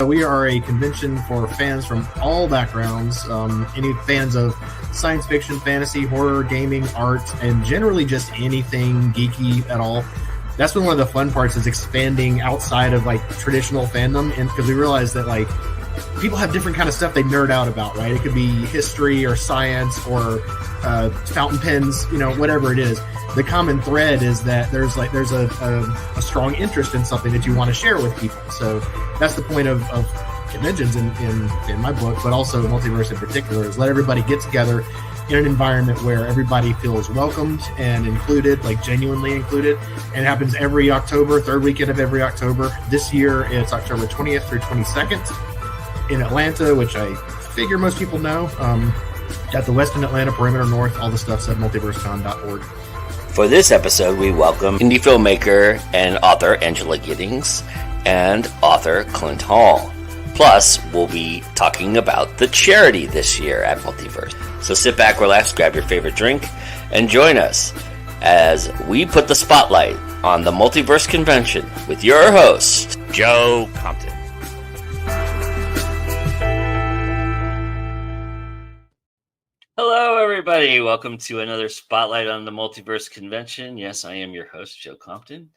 we are a convention for fans from all backgrounds. Any fans of science fiction, fantasy, horror, gaming, art, and generally just anything geeky at all. That's been one of the fun parts, is expanding outside of like traditional fandom, and because we realize that like people have different kind of stuff they nerd out about, right? It could be history or science or fountain pens, whatever it is. The common thread is that there's a strong interest in something that you want to share with people. So that's the point of conventions in my book, but also Multiverse in particular, is let everybody get together in an environment where everybody feels welcomed and included, like genuinely included. And it happens every October, third weekend of every October. This year it's October 20th through 22nd in Atlanta, which I figure most people know. At the Westin Atlanta Perimeter North, all the stuff's at multiversecon.org. For this episode, we welcome indie filmmaker and author Angela Giddings and author Clint Hall. Plus, we'll be talking about the charity this year at Multiverse. So sit back, relax, grab your favorite drink, and join us as we put the spotlight on the Multiverse Convention with your host, Joe Compton. Hello, everybody. Welcome to another Spotlight on the Multiverse Convention. Yes, I am your host, Joe Compton.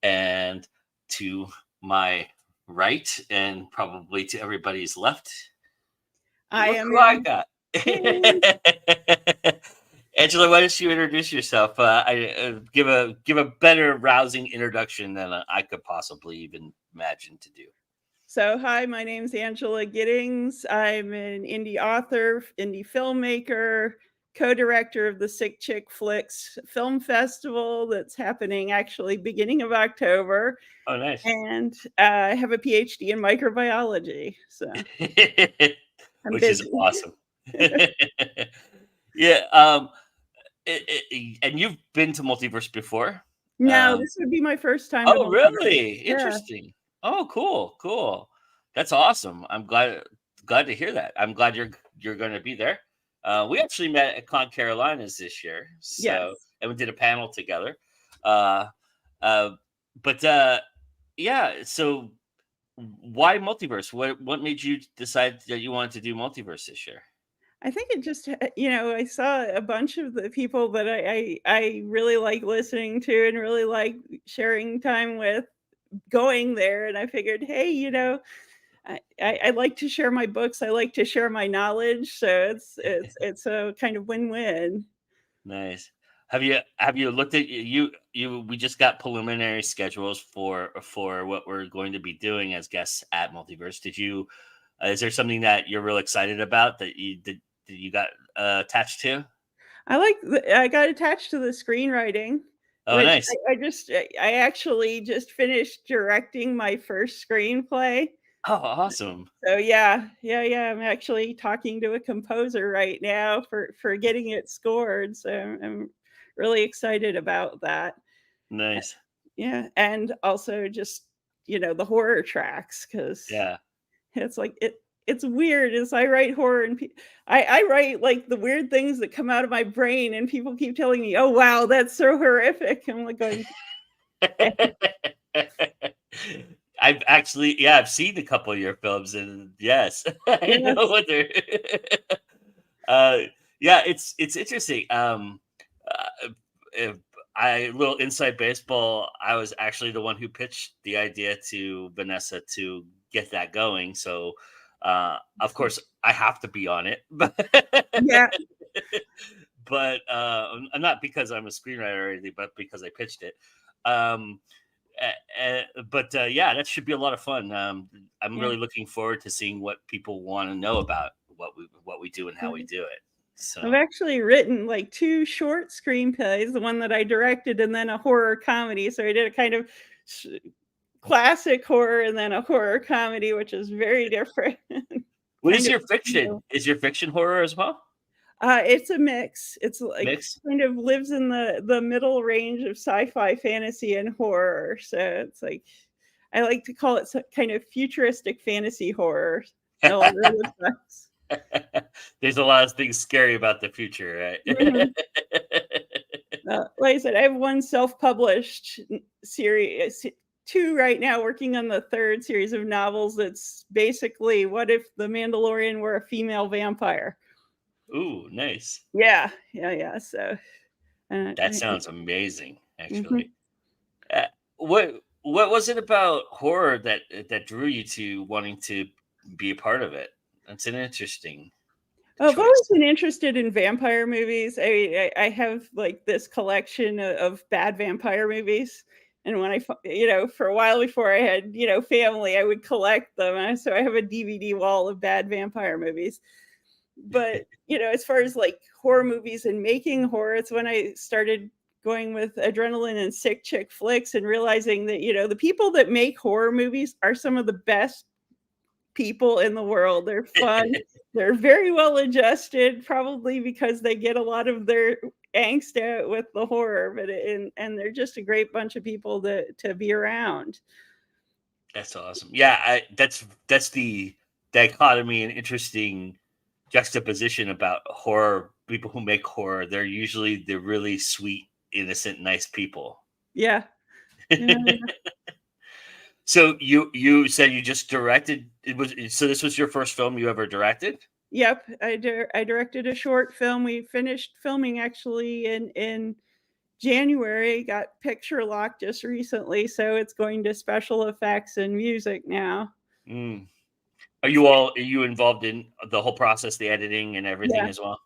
And to my right, and probably to everybody's left, I got. Angela, why don't you introduce yourself? Give a better rousing introduction than I could possibly even imagine to do. So, hi, my name's Angela Giddings. I'm an indie author, indie filmmaker, co-director of the Sick Chick Flicks Film Festival that's happening actually beginning of October. Oh, nice. And I have a PhD in microbiology. So, which is awesome. Yeah. And you've been to Multiverse before? No, this would be my first time. Oh, really? Interesting. Yeah. Oh, cool. That's awesome. I'm glad to hear that. I'm glad you're going to be there. We actually met at Con Carolinas this year, and we did a panel together. Yeah. So, why Multiverse? What made you decide that you wanted to do Multiverse this year? I think it just, I saw a bunch of the people that I really like listening to and really like sharing time with going there, and I figured, hey, I like to share my books, I like to share my knowledge, so it's a kind of win-win. Nice. Have you looked at we just got preliminary schedules for what we're going to be doing as guests at Multiverse. Did you is there something that you're real excited about that you got attached to? I got attached to the screenwriting. Oh, nice. I actually just finished directing my first screenplay. Oh, awesome. So yeah. I'm actually talking to a composer right now for getting it scored. So I'm really excited about that. Nice. Yeah. And also just, the horror tracks, because it's like it's weird as I write horror, and I write like the weird things that come out of my brain, and people keep telling me, oh, wow, that's so horrific. I'm like going, I've seen a couple of your films, and yes, I know what they're, it's interesting. A little inside baseball, I was actually the one who pitched the idea to Vanessa to get that going. So, of course, I have to be on it, but but not because I'm a screenwriter or anything, but because I pitched it. That should be a lot of fun. I'm really looking forward to seeing what people want to know about what we do and how we do it. So I've actually written like 2 short screenplays, the one that I directed, and then a horror comedy. So I did a kind of classic horror and then a horror comedy, which is very different. What is your fiction? Is your fiction horror as well? It's a mix. It's like kind of lives in the middle range of sci-fi, fantasy, and horror. So it's like, I like to call it kind of futuristic fantasy horror. There's a lot of things scary about the future, right? Mm-hmm. Like I said, I have one self-published series two right now, working on the third series of novels. That's basically what if the Mandalorian were a female vampire. Ooh, nice. Yeah, yeah. So, That sounds amazing, mhm. actually. Uh, what was it about horror that drew you to wanting to be a part of it? That's an interesting I've always choice. been interested in vampire movies. I have like this collection of bad vampire movies, and when for a while before I had family, I would collect them. So I have a DVD wall of bad vampire movies. But as far as like horror movies and making horror, it's when I started going with adrenaline and sick chick flicks and realizing that the people that make horror movies are some of the best people in the world. They're fun. They're very well adjusted, probably because they get a lot of their angst out with the horror, and they're just a great bunch of people to be around. That's awesome. Yeah, that's the dichotomy and interesting juxtaposition about horror. People who make horror, they're usually the really sweet, innocent, nice people. Yeah. Yeah. So you said you just directed it was so this was your first film you ever directed? Yep. I directed a short film. We finished filming actually in January. Got picture locked just recently, so it's going to special effects and music now. Mm. Are you involved in the whole process, the editing and everything Yeah. as well?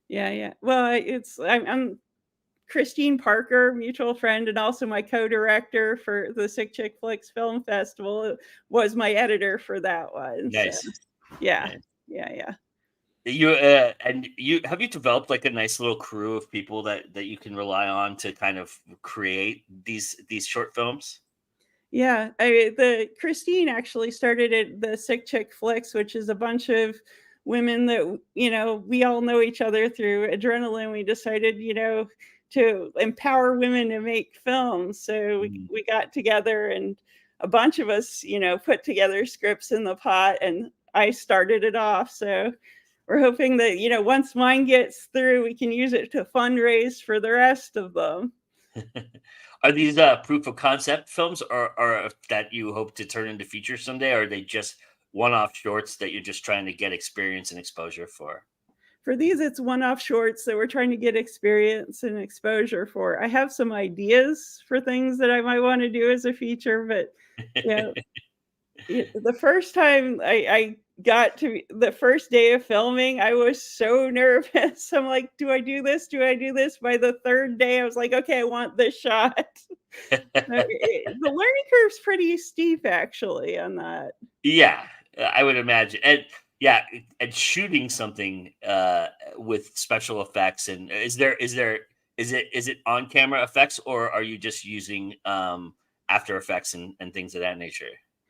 Yeah. Well, I'm Christine Parker, mutual friend, and also my co-director for the Sick Chick Flicks Film Festival, was my editor for that one. So Nice. yeah, Nice. yeah. You have you developed like a nice little crew of people that you can rely on to kind of create these short films? Yeah, the Christine actually started at the Sick Chick Flicks, which is a bunch of women that we all know each other through adrenaline. We decided, to empower women to make films. So we, Mm. we got together, and a bunch of us, put together scripts in the pot, and I started it off. So we're hoping that, once mine gets through, we can use it to fundraise for the rest of them. Are these proof of concept films or that you hope to turn into features someday? Or are they just one-off shorts that you're just trying to get experience and exposure for? For these, it's one-off shorts that we're trying to get experience and exposure for. I have some ideas for things that I might want to do as a feature, but yeah, the first time I got to the first day of filming, I was so nervous. I'm like, do I do this? Do I do this? By the third day, I was like, okay, I want this shot. The learning curve's pretty steep, actually, on that. Yeah, I would imagine. And yeah, and shooting something with special effects and is it on camera effects or are you just using After Effects and things of that nature?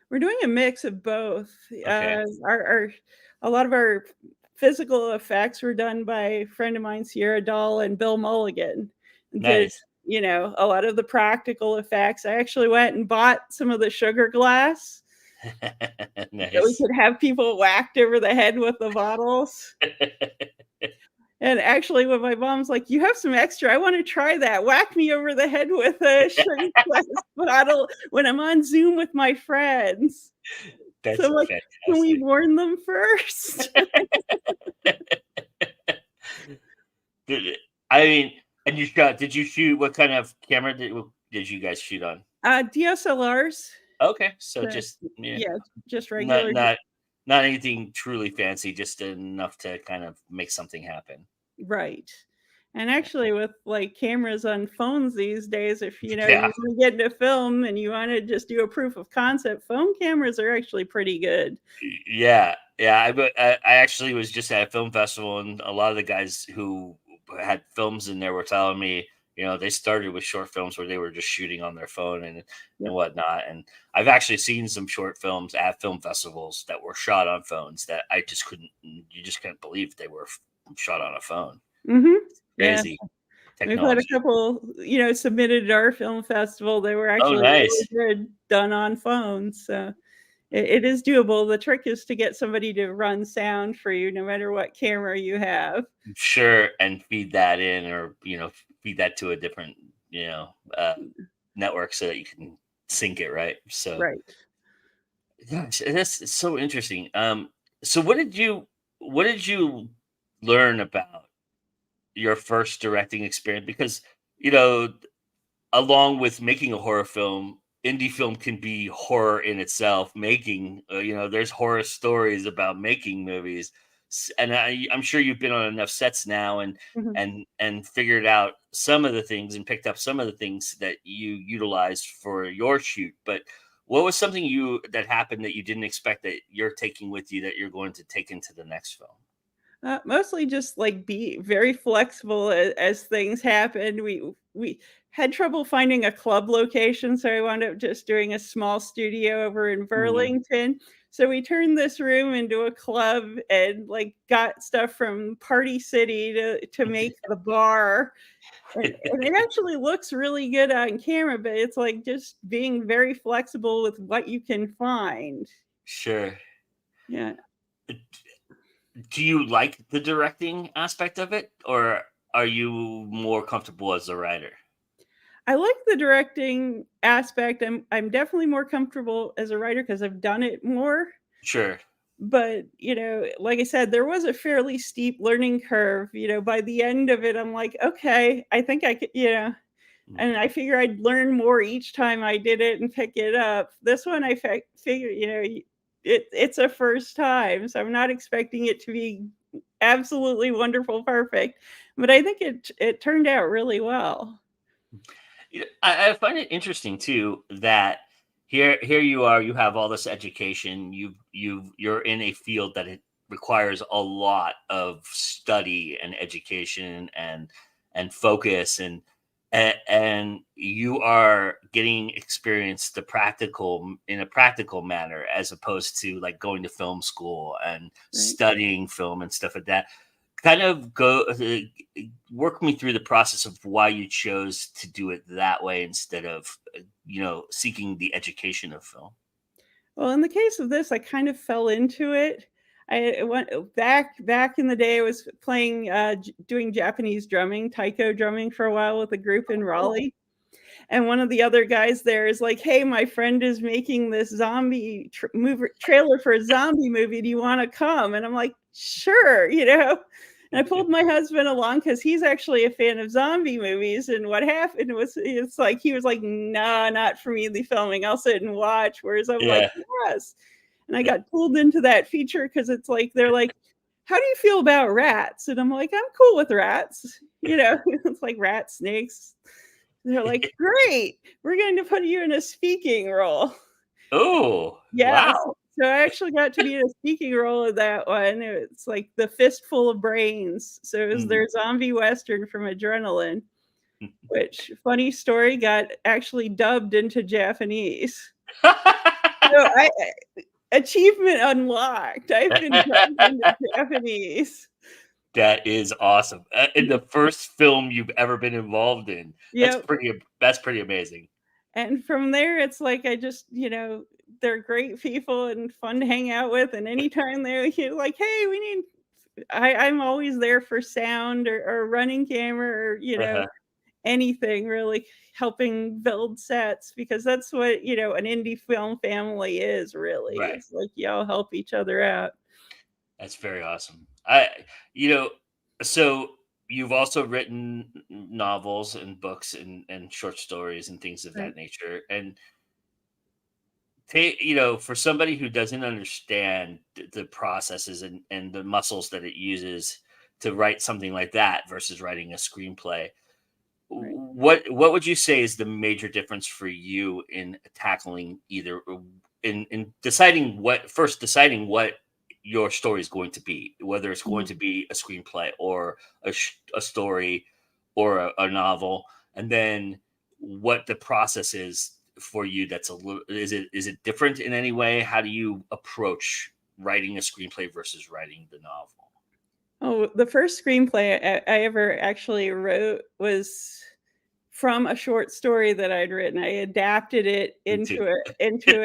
We're doing a mix of both. Okay. Our a lot of our physical effects were done by a friend of mine, Sierra Dahl and Bill Mulligan, did, Nice. a lot of the practical effects. I actually went and bought some of the sugar glass so we Nice. could have people whacked over the head with the bottles. And actually, when my mom's like, "You have some extra, I wanna try that. Whack me over the head with a sugar glass bottle when I'm on Zoom with my friends." So That's I'm like, "Can we fantastic. warn them first?" Did I mean, and you shot? Did you shoot? What kind of camera did you guys shoot on? DSLRs. Okay, so So, just yeah, yeah, just not regular. not not anything truly fancy, just enough to kind of make something happen. Right. And actually with, like, cameras on phones these days, if, Yeah, you wanna get into film and you wanna just do a proof of concept, phone cameras are actually pretty good. yeah, yeah. I actually was just at a film festival, and a lot of the guys who had films in there were telling me, they started with short films where they were just shooting on their phone and Yep. whatnot. And I've actually seen some short films at film festivals that were shot on phones that I just couldn't. You just can't believe they were shot on a phone. Mhm. Yeah. Crazy We've had a technology. couple, submitted at our film festival. They were Oh, actually really nice. good done on phones, so it is doable. The trick is to get somebody to run sound for you no matter what camera you have. Sure, and feed that in, or feed that to a different, network so that you can sync it, right? So, Right. gosh, that's so interesting. So what did you learn about your first directing experience? Because you know, along with making a horror film, indie film can be horror in itself. Making, there's horror stories about making movies, and I'm sure you've been on enough sets now and Mhm. and figured out some of the things and picked up some of the things that you utilized for your shoot. But what was something you that happened that you didn't expect that you're taking with you that you're going to take into the next film? Mostly just like be very flexible as things happen. We had trouble finding a club location, so I wound up just doing a small studio over in Mhm. Burlington. So we turned this room into a club and like got stuff from Party City to make the bar. And it actually looks really good on camera, but it's like just being very flexible with what you can find. Sure. Yeah. Do you like the directing aspect of it, or are you more comfortable as a writer? I like the directing aspect. I'm definitely more comfortable as a writer because 'cause I've done it more, Sure. but, like I said, there was a fairly steep learning curve. By the end of it, I'm like, "Okay, I think I could," Mm. and I figure I'd learn more each time I did it and pick it up. This one, I figure, it's a first time, so I'm not expecting it to be absolutely wonderful, perfect, but I think it turned out really well. I find it interesting too that here you are, you have all this education, you're in a field that it requires a lot of study and education and focus and you are getting experience in a practical manner as opposed to like going to film school and Right. studying film and stuff like that. Kind of work me through the process of why you chose to do it that way instead of seeking the education of film. Well, in the case of this, I kind of fell into it. I went back in the day. I was playing, doing Japanese drumming, taiko drumming for a while with a group in Oh, Raleigh. And one of the other guys there is like, "Hey, my friend is making this zombie trailer for a zombie movie. Do you want to come?" And I'm like, "Sure," And I pulled my husband along because he's actually a fan of zombie movies. And what happened was, it's like he was like, "Nah, not for me. The filming. I'll sit and watch." Whereas I'm like, yeah. "Yes." And I got pulled into that feature because it's like they're like, "How do you feel about rats?" And I'm like, "I'm cool with rats." It's like rats, snakes. They're like, "Great, we're going to put you in a speaking role." Oh, Yes. wow. So I actually got to be in a speaking role in that one. It's like The Fistful of Brains. So it was Mm. their zombie western from Adrenaline, which, funny story, got actually dubbed into Japanese. So achievement unlocked. I've been dubbed into Japanese. That is awesome. In the first film you've ever been involved in. Yep. That's pretty amazing. And from there, it's like I just, they're great people and fun to hang out with. And anytime they're like, "Hey, we need," I'm always there for sound or running camera or, Uh-huh. anything really, helping build sets because that's what, an indie film family is really. Right. It's like y'all help each other out. That's very awesome. You know, so you've also written novels and books and short stories and things of Right. that nature. And for somebody who doesn't understand the processes and the muscles that it uses to write something like that versus writing a screenplay, Right. what would you say is the major difference for you in tackling either in deciding what your story is going to be, whether it's going Mhm. to be a screenplay or a story or a novel, and then what the process is for you? That's a little is it different in any way? How do you approach writing a screenplay versus writing the novel? Oh, the first screenplay I ever actually wrote was from a short story that I'd written. I adapted it Me too. into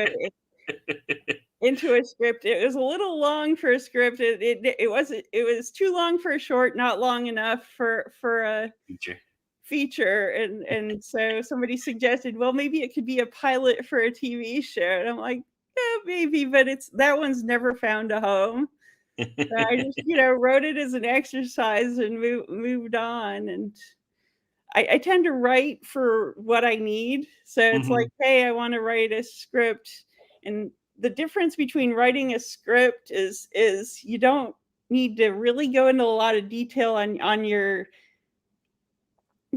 a script. It was a little long for a script. It was too long for a short, not long enough for a Feature. feature, and so somebody suggested, well, maybe it could be a pilot for a TV show, and I'm like, yeah, maybe, but that one's never found a home. So I just, wrote it as an exercise and moved on. And I tend to write for what I need. So it's like, hey, I want to write a script. And the difference between writing a script is you don't need to really go into a lot of detail on your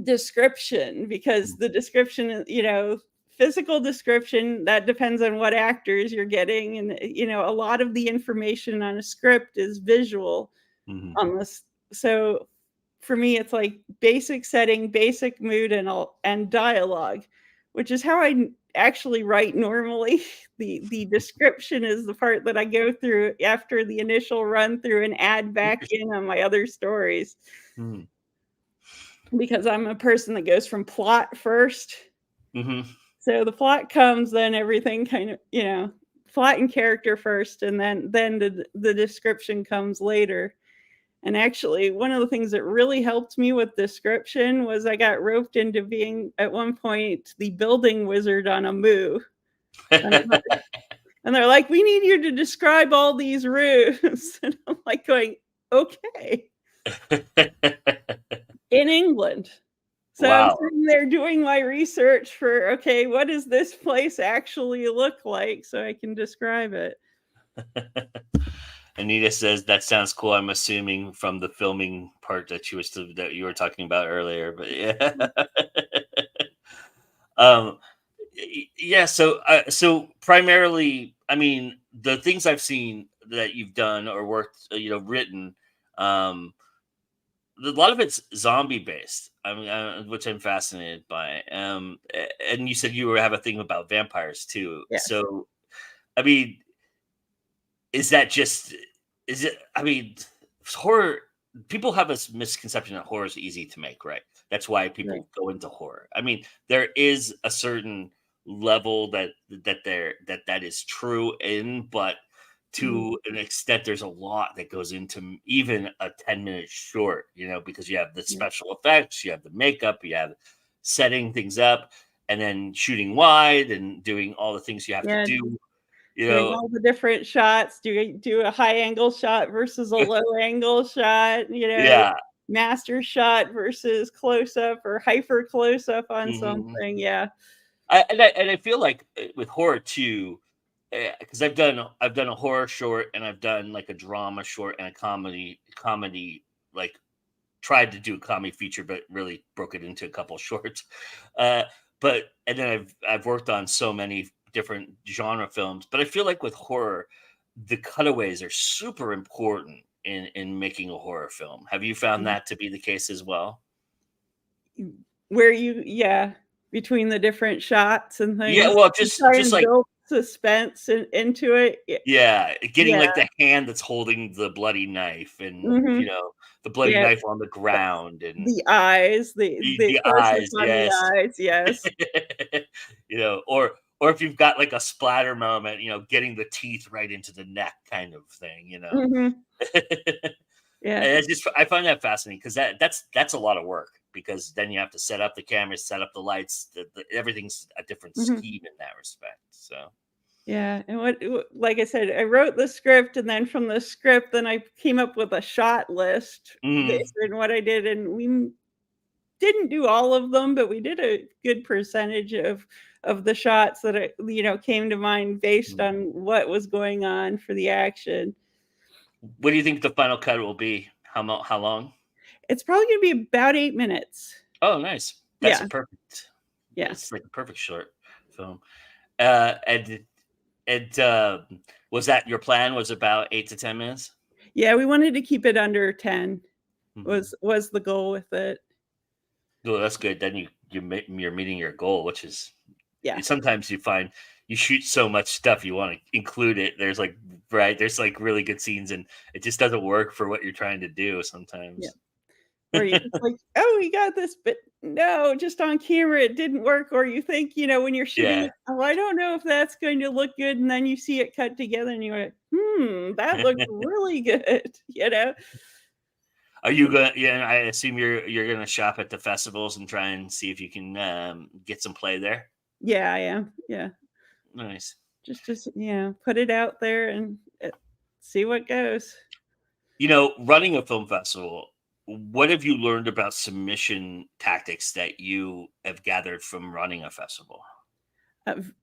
description, because the description, physical description, that depends on what actors you're getting. And, a lot of the information on a script is visual on this. So for me, it's like basic setting, basic mood, and dialogue, which is how I actually write normally. The description is the part that I go through after the initial run through and add back in on my other stories. Because I'm a person that goes from plot first. So the plot comes, then everything kind of, plot and character first, and then the description comes later. And actually, one of the things that really helped me with description was I got roped into being, at one point, the building wizard on a moo. And they're like, we need you to describe all these rooms. And I'm like going, okay. In England. So Wow. I'm sitting there doing my research for, okay, what does this place actually look like so I can describe it? Anita says that sounds cool. I'm assuming from the filming part that you were talking about earlier, but yeah. Yeah. So primarily, I mean, the things I've seen that you've done or worked, written, a lot of it's zombie based. I mean, which I'm fascinated by. And you said you have a thing about vampires too. Yes. So, I mean, is it? I mean, horror. People have a misconception that horror is easy to make, right? That's why people go into horror. I mean, there is a certain level that is true in, but to an extent, there's a lot that goes into even a 10-minute short, because you have the special effects, you have the makeup, you have setting things up, and then shooting wide and doing all the things you have to do. Doing all the different shots, do a high angle shot versus a low angle shot, master shot versus close up or hyper close up on something. Yeah. I feel like with horror too, because I've done a horror short and I've done like a drama short and a comedy, like tried to do a comedy feature, but really broke it into a couple shorts. And then I've worked on so many different genre films, but I feel like with horror, the cutaways are super important in making a horror film. Have you found that to be the case as well? Where between the different shots and things. Yeah, well, just like build suspense into it. Yeah, getting like the hand that's holding the bloody knife, and the bloody knife on the ground, and the eyes, the eyes, on yes, the eyes, yes. Or if you've got like a splatter moment, getting the teeth right into the neck, kind of thing, Yeah, and I find that fascinating because that's a lot of work, because then you have to set up the cameras, set up the lights, everything's a different scheme in that respect. So yeah, and like I said, I wrote the script, and then from the script, then I came up with a shot list based on what I did, and we didn't do all of them, but we did a good percentage of the shots that came to mind based on what was going on for the action. What do you think the final cut will be? How long? It's probably going to be about 8 minutes. Oh, nice. That's perfect. Yeah, it's like a perfect short film. And was that your plan? Was about 8 to 10 minutes? Yeah, we wanted to keep it under 10. Was the goal with it. Well, that's good. Then you're meeting your goal, which is sometimes you find you shoot so much stuff you want to include it. There's like really good scenes, and it just doesn't work for what you're trying to do sometimes. Yeah. Or you're just like, oh, we got this, but no, just on camera it didn't work. Or you think, when you're shooting it, oh, I don't know if that's going to look good, and then you see it cut together, and you're like, that looks really good. Are you going? Yeah, I assume you're going to shop at the festivals and try and see if you can get some play there. Yeah, I am. Yeah, Nice. just put it out there and see what goes. Running a film festival. What have you learned about submission tactics that you have gathered from running a festival?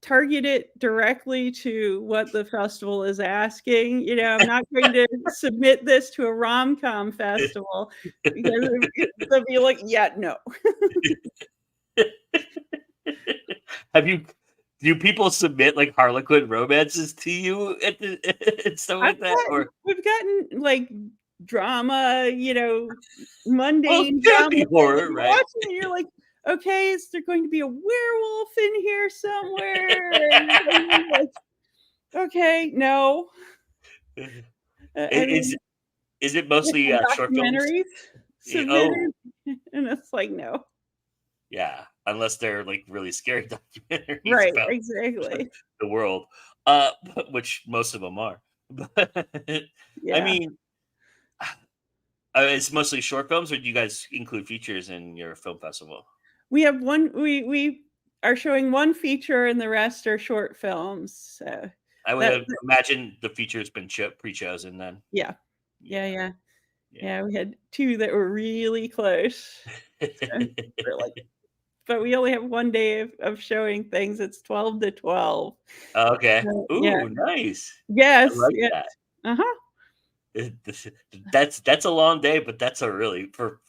Target it directly to what the festival is asking. I'm not going to submit this to a rom-com festival because they'll be like, yeah, no. Do people submit like Harlequin romances to you and stuff like that? Or We've gotten like drama, well, mundane it can't drama. be horror, You're right? watching and you're like, okay, is there going to be a werewolf in here somewhere? And you're like, okay, no. I Is mean, is it mostly short films? documentaries Oh, submitted, and it's like, no. yeah, unless they're like really scary documentaries Right, about exactly. the world, which most of them are. But I Yeah. mean, it's mostly short films, or do you guys include features in your film festival? We have we are showing one feature and the rest are short films. So I would that imagine the feature's been pre-chosen then. yeah. Yeah, Yeah, yeah. yeah. Yeah, we had 2 that were really close. So we're like, but we only have 1 day of showing things. It's 12 to 12. Okay. So, yeah. Ooh, nice. I Yes, like yes. that. Uh-huh. That's a long day, but that's a really for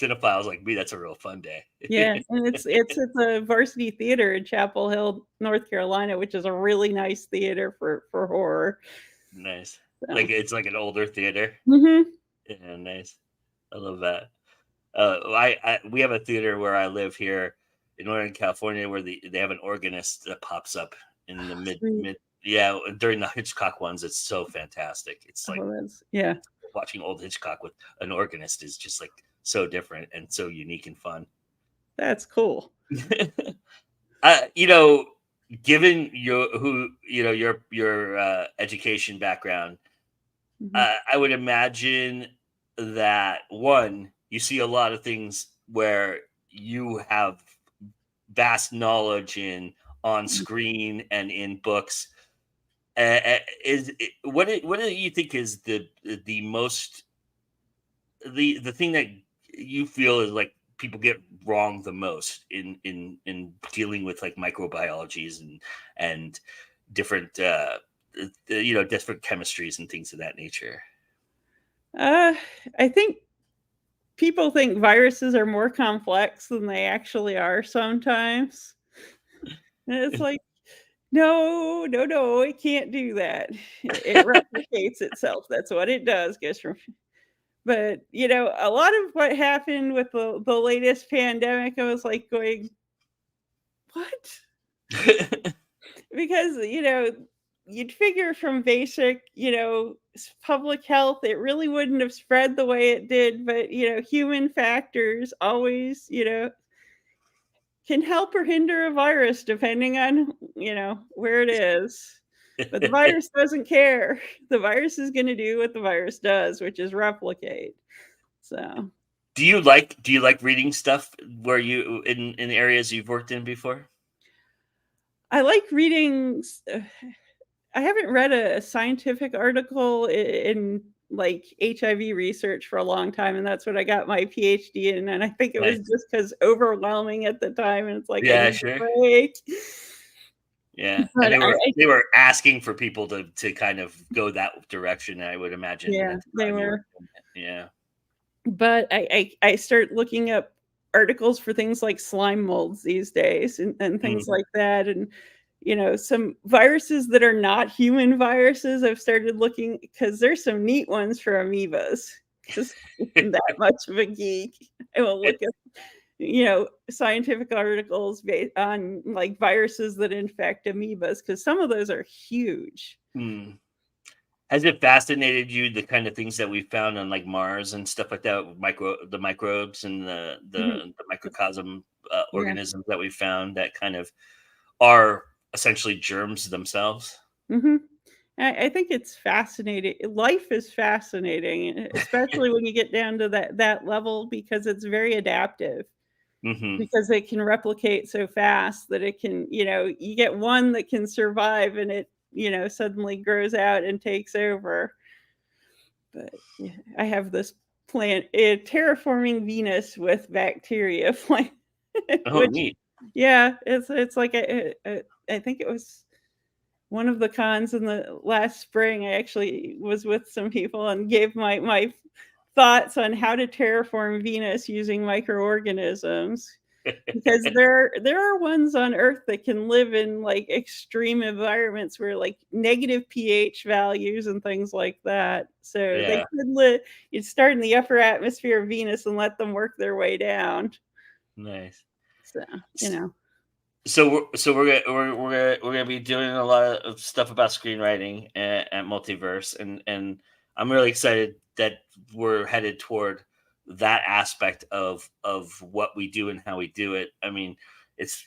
cinephiles like me. That's a real fun day. Yeah, and it's at the Varsity Theater in Chapel Hill, North Carolina, which is a really nice theater for horror. Nice. So Like it's like an older theater. mhm. Yeah, nice. I love that. We have a theater where I live here in Northern California where they have an organist that pops up in the Sweet. mid yeah during the Hitchcock ones. It's so fantastic. It's like Oh, that's yeah. watching old Hitchcock with an organist is just like so different and so unique and fun. That's cool. You know, given your education background, Mhm. I would imagine that one, you see a lot of things where you have vast knowledge in on Mhm. screen and in books. What do you think is the most the thing that you feel is like people get wrong the most in dealing with like microbiologies and different different chemistries and things of that nature? Uh, I think people think viruses are more complex than they actually are sometimes. And it's like, no, no, no, it can't do that. It replicates itself. That's what it does. Goes from but a lot of what happened with the latest pandemic, I was like going, what? Because you'd figure from basic public health it really wouldn't have spread the way it did, but human factors always can help or hinder a virus depending on where it is. But the virus doesn't care. The virus is going to do what the virus does, which is replicate. So Do you like reading stuff where you in areas you've worked in before? I like reading. I haven't read a scientific article in like HIV research for a long time, and that's what I got my PhD in. And I think it was Nice. just because overwhelming at the time, and it's like I Yeah, need a sure. break. Yeah, and But they were asking for people to kind of go that direction. I would imagine yeah, at the they time you were were. doing it. Yeah. But I start looking up articles for things like slime molds these days and things Mm. like that, and some viruses that are not human viruses. I've started looking because there's some neat ones for amoebas. Because I'm that much of a geek. I will look at scientific articles based on like viruses that infect amoebas because some of those are huge. Mm. Has it fascinated you the kind of things that we found on like Mars and stuff like that, with the microbes and the Mhm. the microcosm Yeah. organisms that we found that kind of are essentially germs themselves? Mhm. I think it's fascinating. Life is fascinating, especially when you get down to that level, because it's very adaptive. Hmm. Because it can replicate so fast that it can, you get one that can survive and it, suddenly grows out and takes over. But yeah, I have this plant, terraforming Venus with bacteria plant, Oh, which, neat. yeah, it's like I think it was one of the cons in the last spring. I actually was with some people and gave my thoughts on how to terraform Venus using microorganisms, because there are ones on Earth that can live in like extreme environments where like negative pH values and things like that. So they Yeah, could live. You'd start in the upper atmosphere of Venus and let them work their way down. nice. So you know, So we're gonna be doing a lot of stuff about screenwriting at Multiverse, and I'm really excited that we're headed toward that aspect of what we do and how we do it. I mean, it's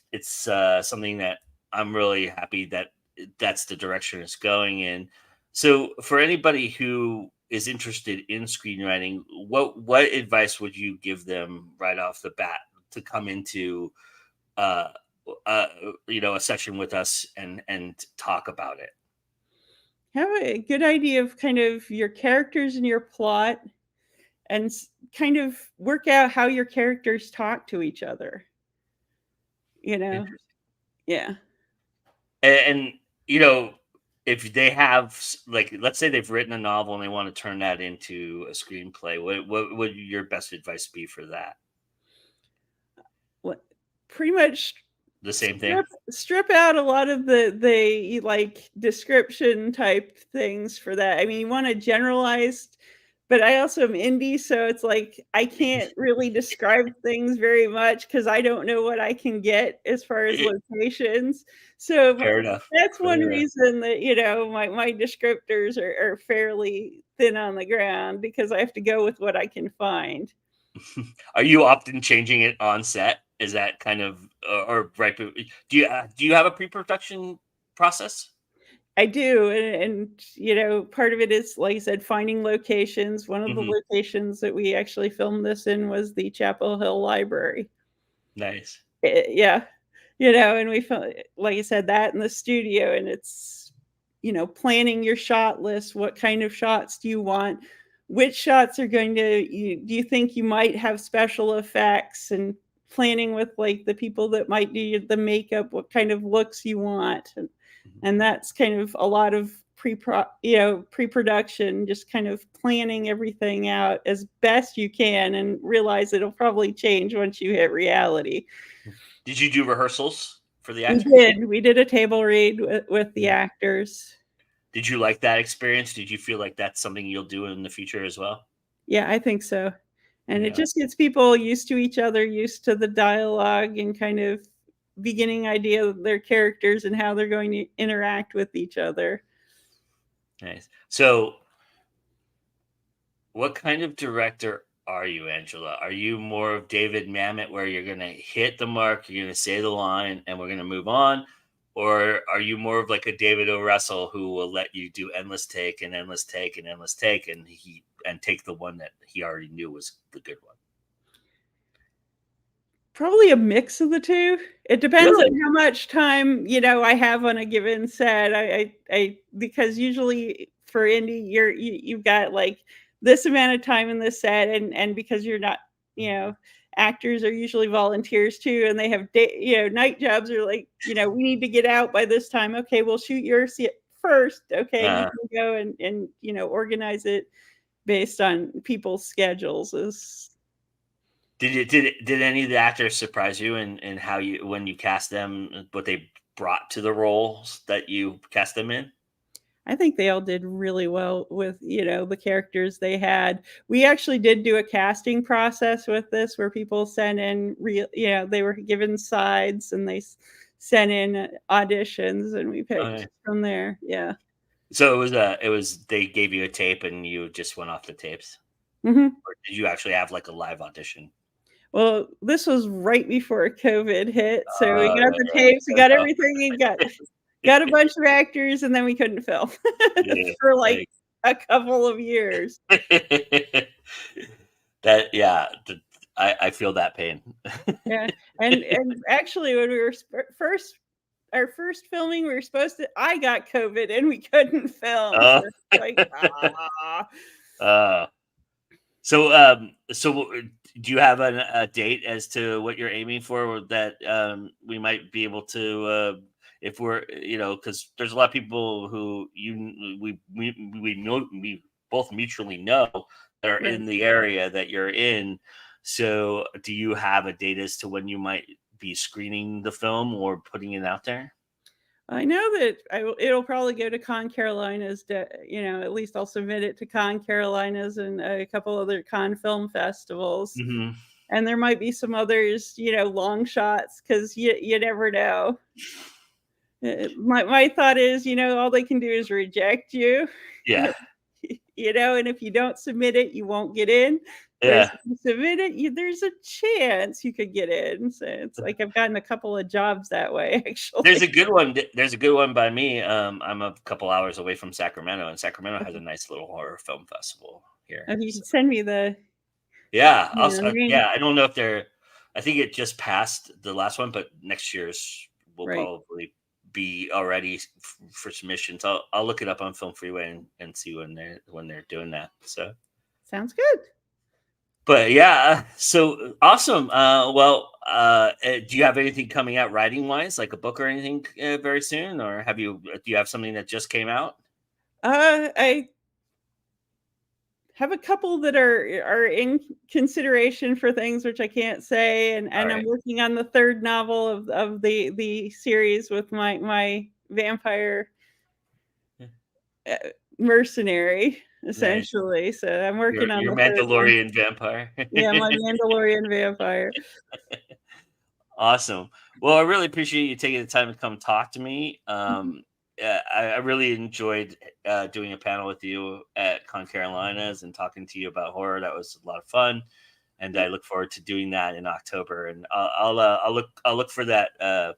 something that I'm really happy that that's the direction it's going in. So, for anybody who is interested in screenwriting, what advice would you give them right off the bat to come into uh, uh, a session with us and talk about it? have a good idea of kind of your characters and your plot, and kind of work out how your characters talk to each other. You know, Interesting. yeah. And you know, if they have like, let's say they've written a novel and they want to turn that into a screenplay, what would your best advice be for that? What pretty much The same thing. strip out a lot of the like description type things for that. I mean, you want a generalized, but I also am indie, so it's like I can't really describe things very much because I don't know what I can get as far as locations. So Fair enough. that's one Fair enough. reason that my descriptors are fairly thin on the ground, because I have to go with what I can find. Are you often changing it on set? Is that kind of or right? Do you have a pre-production process? I do, and part of it is, like I said, finding locations. One of the Hmm. locations that we actually filmed this in was the Chapel Hill Library. Nice. Yeah, and we filmed, like I said, that in the studio, and it's planning your shot list. What kind of shots do you want? Which shots are going to? Do you think you might have special effects, and planning with like the people that might do the makeup? What kind of looks you want? And that's kind of a lot of pre-production, just kind of planning everything out as best you can, and realize it'll probably change once you hit reality. Did you do rehearsals for the we actors? did we did a table read with the Mhm. actors. Did you like that experience? Did you feel like that's something you'll do in the future as well? Yeah, I think so. And it Yeah, just gets people used to each other, used to the dialogue, and kind of beginning idea of their characters and how they're going to interact with each other. nice. So, what kind of director are you, Angela? Are you more of David Mamet, where you're going to hit the mark, you're going to say the line, and we're going to move on? Or are you more of like a David O. Russell, who will let you do endless take and endless take and endless take, and take the one that he already knew was the good one? Probably a mix of the 2. It depends on Really? how much time, I have on a given set. I because usually for indie, you've got, like, this amount of time in this set, and because you're not, actors are usually volunteers too, and they have night jobs, are like, "We need to get out by this time." "Okay, we'll shoot your first." "Okay, you Uh, can go and organize it based on people's schedules." Is did any of the actors surprise you in how you when you cast them, what they brought to the roles that you cast them in? I think they all did really well with, the characters they had. We actually did do a casting process with this, where people sent in they were given sides, and they sent in auditions, and we picked Okay. from there. Yeah. So it was they gave you a tape and you just went off the tapes, Mhm. or did you actually have like a live audition? Well, this was right before COVID hit, so we got Right, the right. tapes, we got everything, and got got a bunch of actors, and then we couldn't film Yeah, for like a couple of years. That I feel that pain. Yeah, and actually, when we were our first filming, we were supposed to. I got COVID, and we couldn't film. Oh. So it's like, So do you have a date as to what you're aiming for that we might be able to, if we're, because there's a lot of people who we both mutually know that are right. in the area that you're in. So do you have a date as to when you might be screening the film or putting it out there? I know that it'll probably go to Con Carolinas. At least I'll submit it to Con Carolinas and a couple other con film festivals. Mm-hmm. And there might be some others, long shots, because you never know. My thought is, all they can do is reject you. Yeah. And if you don't submit it, you won't get in. Yeah. If you submit it, there's a chance you could get in. So it's like I've gotten a couple of jobs that way, actually. There's a good one. There's a good one by me. I'm a couple hours away from Sacramento, and Sacramento has a nice little horror film festival here. You should send me the. Yeah. Yeah, Also, yeah. I don't know if I think it just passed the last one, but next year's will Right. probably be already for submissions. I'll look it up on Film Freeway and see when they're doing that. So sounds good. But yeah, so awesome. Do you have anything coming out writing wise, like a book or anything very soon, or do you have something that just came out? I have a couple that are in consideration for things which I can't say, and All I'm right. working on the third novel of the series with my vampire mercenary, essentially. Nice. So I'm working on your the Mandalorian vampire. Yeah, my Mandalorian vampire. Awesome. Well, I really appreciate you taking the time to come talk to me. I really enjoyed doing a panel with you at Con Carolinas and talking to you about horror. That was a lot of fun, and I look forward to doing that in October. And I'll look for that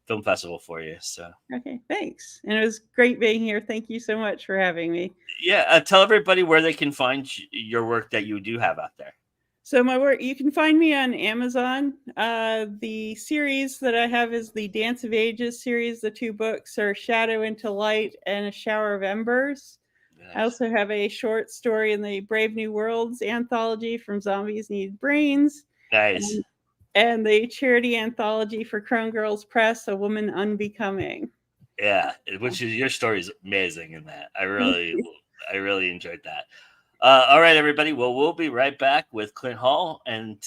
film festival for you. So okay, thanks. And it was great being here. Thank you so much for having me. Yeah, tell everybody where they can find your work that you do have out there. So my work, you can find me on Amazon. The series that I have is the Dance of Ages series. The 2 books are Shadow into Light and A Shower of Embers. Nice. I also have a short story in the Brave New Worlds anthology From Zombies Need Brains. Nice. And the charity anthology for Crone Girls Press, A Woman Unbecoming. Yeah, your story is amazing in that. I really enjoyed that. All right, everybody. Well, we'll be right back with Clint Hall. And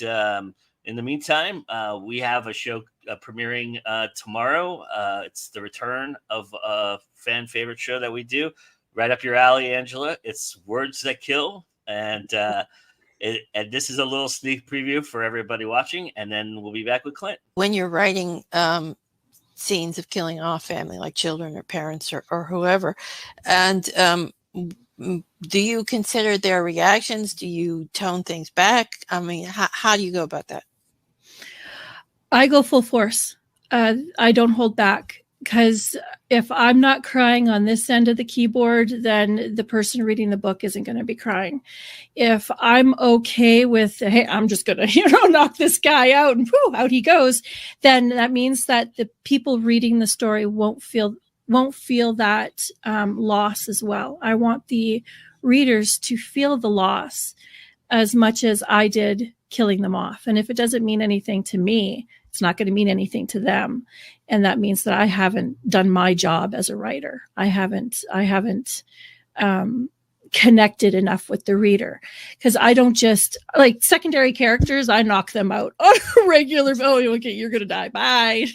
in the meantime, we have a show premiering tomorrow. It's the return of a fan favorite show that we do. Right up your alley, Angela. It's Words That Kill. And this is a little sneak preview for everybody watching. And then we'll be back with Clint. When you're writing scenes of killing off family, like children or parents or whoever, and do you consider their reactions? Do you tone things back? I mean, how do you go about that? I go full force. I don't hold back, because if I'm not crying on this end of the keyboard, then the person reading the book isn't going to be crying. If I'm okay with, hey, I'm just going to, knock this guy out and out he goes, then that means that the people reading the story won't feel that loss as well. I want the readers to feel the loss as much as I did killing them off. And if it doesn't mean anything to me, it's not going to mean anything to them. And that means that I haven't done my job as a writer. I haven't connected enough with the reader, because I don't just like secondary characters. I knock them out on a regular. Oh, okay, you're going to die. Bye.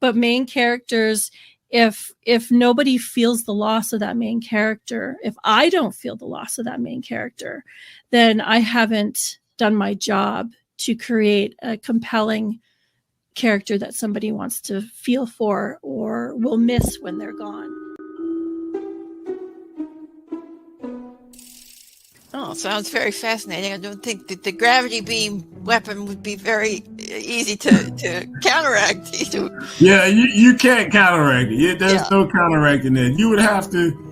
But main characters, if nobody feels the loss of that main character, if I don't feel the loss of that main character, then I haven't done my job to create a compelling character that somebody wants to feel for or will miss when they're gone. Oh, sounds very fascinating. I don't think that the gravity beam weapon would be very easy to counteract. Yeah, you can't counteract it. There's no counteracting it. You would have to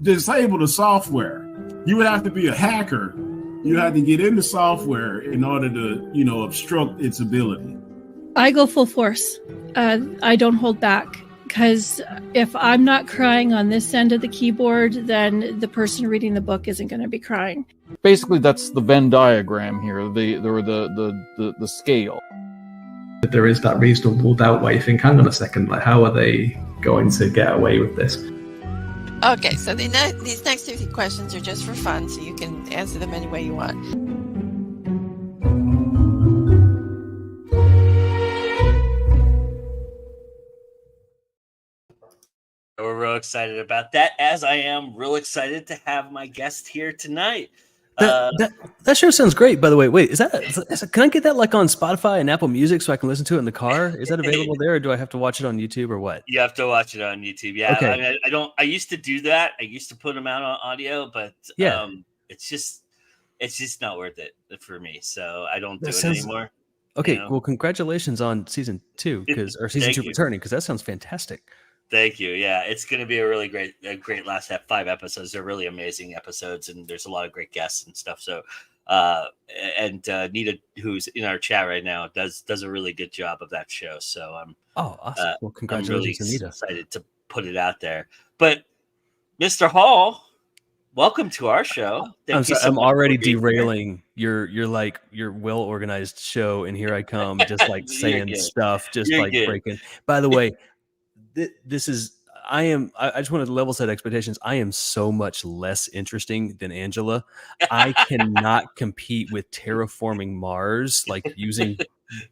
disable the software. You would have to be a hacker. You have to get into software in order to, obstruct its ability. I go full force. I don't hold back, because if I'm not crying on this end of the keyboard, then the person reading the book isn't going to be crying. Basically, that's the Venn diagram here, the scale. But there is that reasonable doubt where you think, hang on a second, like, how are they going to get away with this? Okay, so these next 2 questions are just for fun, so you can answer them any way you want. We're real excited about that, as I am real excited to have my guest here tonight. That show sounds great, by the way. Wait, can I get that like on Spotify and Apple Music so I can listen to it in the car? Is that available there, or do I have to watch it on YouTube, or what? You have to watch it on YouTube. Yeah. Okay. I used to do that. I used to put them out on audio, but it's just not worth it for me. So I don't do it anymore. Okay. Well, congratulations on season 2 or season 2 returning, because that sounds fantastic. Thank you. Yeah, it's going to be a really great last 5 episodes. They're really amazing episodes, and there's a lot of great guests and stuff. So, Nita, who's in our chat right now, does a really good job of that show. So awesome. Well, congratulations, I'm really Nita. excited to put it out there. But Mr. Hall, welcome to our show. I'm already derailing your well organized show, and here I come, just like saying stuff, just like breaking. By the way. This is I just want to level set expectations. I am so much less interesting than Angela. I cannot compete with terraforming Mars, like using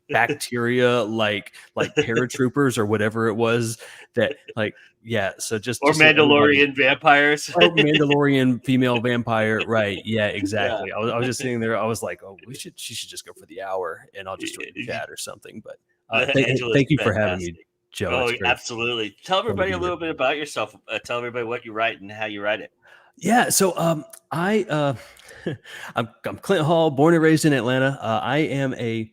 bacteria, like paratroopers or whatever it was that So just Mandalorian vampires. Oh, Mandalorian female vampire. Right. Yeah, exactly. Yeah. I was just sitting there. I was like, oh, she should just go for the hour, and I'll just join the chat or something. But thank you for having me, Joe. Oh, absolutely. Tell everybody a little bit about yourself. Tell everybody what you write and how you write it. Yeah. So I'm Clint Hall, born and raised in Atlanta. I am a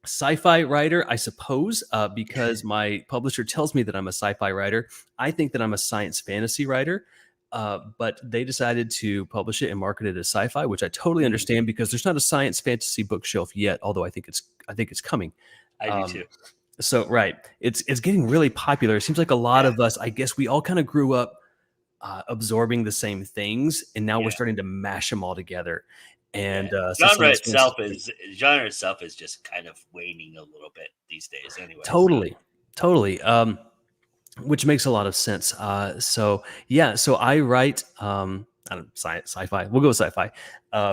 sci-fi writer, I suppose, because my publisher tells me that I'm a sci-fi writer. I think that I'm a science fantasy writer. But they decided to publish it and market it as sci-fi, which I totally understand, because there's not a science fantasy bookshelf yet, although I think it's coming. I do too. So right, it's getting really popular. It seems like a lot of us, I guess, we all kind of grew up absorbing the same things, and now we're starting to mash them all together. And genre itself is just kind of waning a little bit these days, anyway. Totally. Which makes a lot of sense. So I write sci-fi. We'll go with sci-fi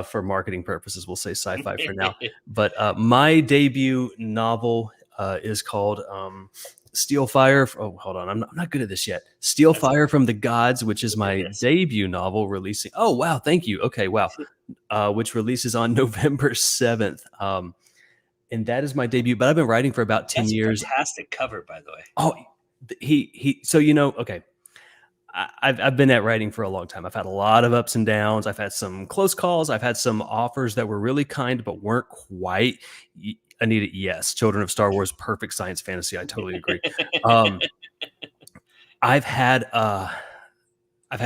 for marketing purposes. We'll say sci-fi for now. But my debut novel is called Steel Fire. Oh, hold on. I'm not good at this yet. Steel Fire from the Gods, which is my debut novel releasing. Oh, wow. Thank you. Okay. Wow. Which releases on November 7th. And that is my debut, but I've been writing for about 10 years. Fantastic cover, by the way. Oh, so okay. I've been at writing for a long time. I've had a lot of ups and downs. I've had some close calls. I've had some offers that were really kind but weren't quite. Anita, yes, Children of Star Wars, perfect science fantasy. I totally agree. I've had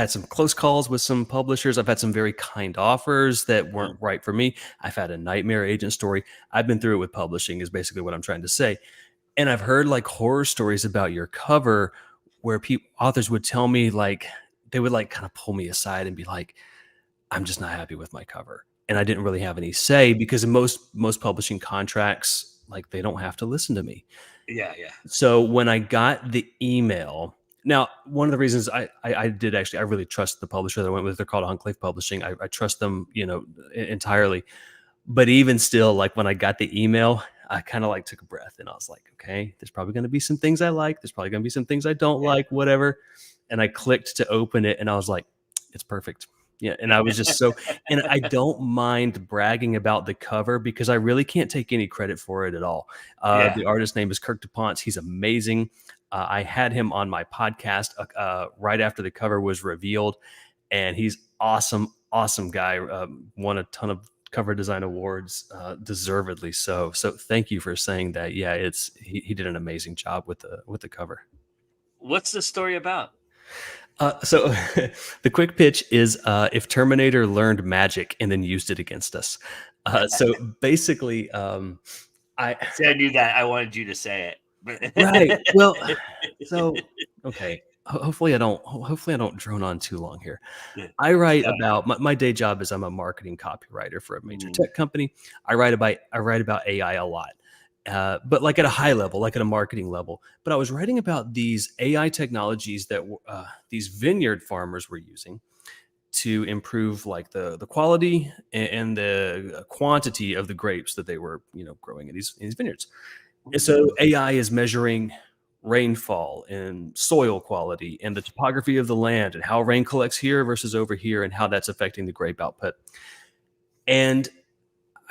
some close calls with some publishers. I've had some very kind offers that weren't right for me. I've had a nightmare agent story. I've been through it with publishing, is basically what I'm trying to say. And I've heard like horror stories about your cover where authors would tell me, like, they would like kind of pull me aside and be like, I'm just not happy with my cover. And I didn't really have any say, because in most publishing contracts, like, they don't have to listen to me. Yeah. So when I got the email, now, one of the reasons I really trust the publisher that I went with, they're called Enclave Publishing. I trust them, entirely. But even still, like, when I got the email, I kind of like took a breath, and I was like, okay, there's probably going to be some things I like. There's probably going to be some things I don't like, whatever. And I clicked to open it, and I was like, it's perfect. Yeah. And I was just and I don't mind bragging about the cover, because I really can't take any credit for it at all. The artist's name is Kirk DuPont. He's amazing. I had him on my podcast right after the cover was revealed, and he's awesome guy. Won a ton of cover design awards, deservedly so. So thank you for saying that. Yeah, he did an amazing job with the cover. What's the story about? So the quick pitch is if Terminator learned magic and then used it against us. So basically, I knew that. I wanted you to say it. Right. Well, so okay. Hopefully I don't drone on too long here. Yeah. I write about my day job is I'm a marketing copywriter for a major tech company. I write about AI a lot. But like at a high level, like at a marketing level. But I was writing about these AI technologies that these vineyard farmers were using to improve like the quality and the quantity of the grapes that they were growing in these vineyards. And so AI is measuring rainfall and soil quality and the topography of the land and how rain collects here versus over here and how that's affecting the grape output. And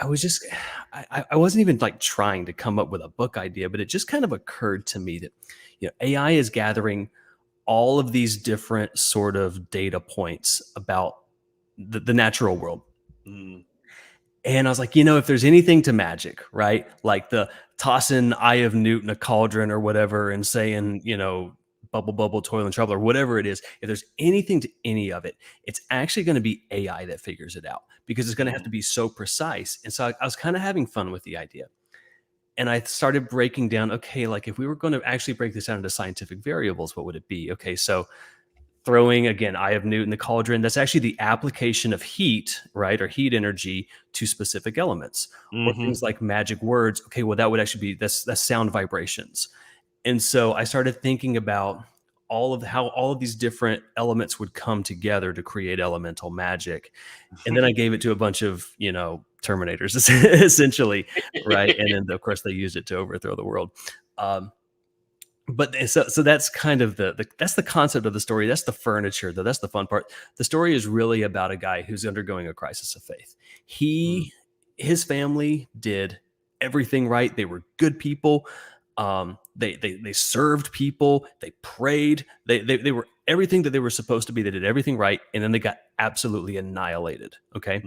I wasn't even like trying to come up with a book idea, but it just kind of occurred to me that AI is gathering all of these different sort of data points about the natural world. And I was like, if there's anything to magic, right? Like the tossing Eye of Newt in a cauldron or whatever and saying, bubble, bubble, toil and trouble or whatever it is. If there's anything to any of it, it's actually going to be AI that figures it out because it's going to have to be so precise. And so I was kind of having fun with the idea. And I started breaking down, okay, like if we were going to actually break this down into scientific variables, what would it be? Okay, so throwing, again, Eye of Newt in the cauldron, that's actually the application of heat, right, or heat energy to specific elements. Or things like magic words. Okay, well, that would actually be, that's sound vibrations. And so I started thinking about how all of these different elements would come together to create elemental magic. And then I gave it to a bunch of, Terminators, essentially, right? And then, of course, they used it to overthrow the world. But so that's kind of that's the concept of the story. That's the furniture, though. That's the fun part. The story is really about a guy who's undergoing a crisis of faith. His family did everything right. They were good people. They served people. They prayed. They were everything that they were supposed to be. They did everything right, and then they got absolutely annihilated. Okay,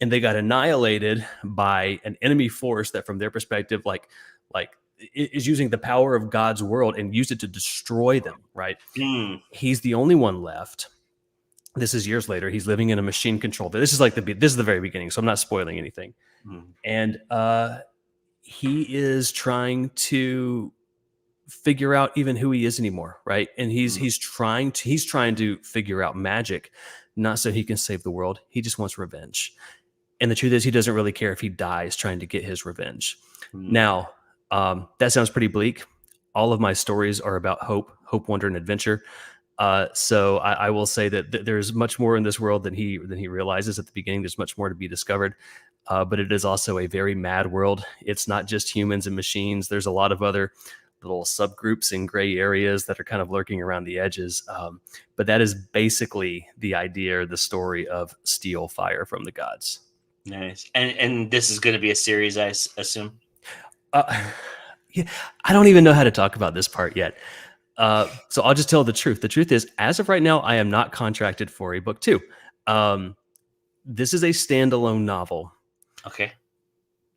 and they got annihilated by an enemy force that, from their perspective, like is using the power of God's world and used it to destroy them. Right? He's the only one left. This is years later. He's living in a machine controlled. This is the very beginning, so I'm not spoiling anything. And he is trying to figure out even who he is anymore, right? And he's trying to figure out magic, not so he can save the world. He just wants revenge. And the truth is, he doesn't really care if he dies trying to get his revenge. Now, that sounds pretty bleak. All of my stories are about hope, wonder, and adventure. So I will say that there's much more in this world than he realizes at the beginning. There's much more to be discovered. But it is also a very mad world. It's not just humans and machines. There's a lot of other little subgroups and gray areas that are kind of lurking around the edges. But that is basically the idea or the story of Steal Fire from the Gods. Nice. And this is going to be a series, I assume? Yeah, I don't even know how to talk about this part yet. So I'll just tell the truth. The truth is, as of right now, I am not contracted for a book 2. This is a standalone novel. Okay.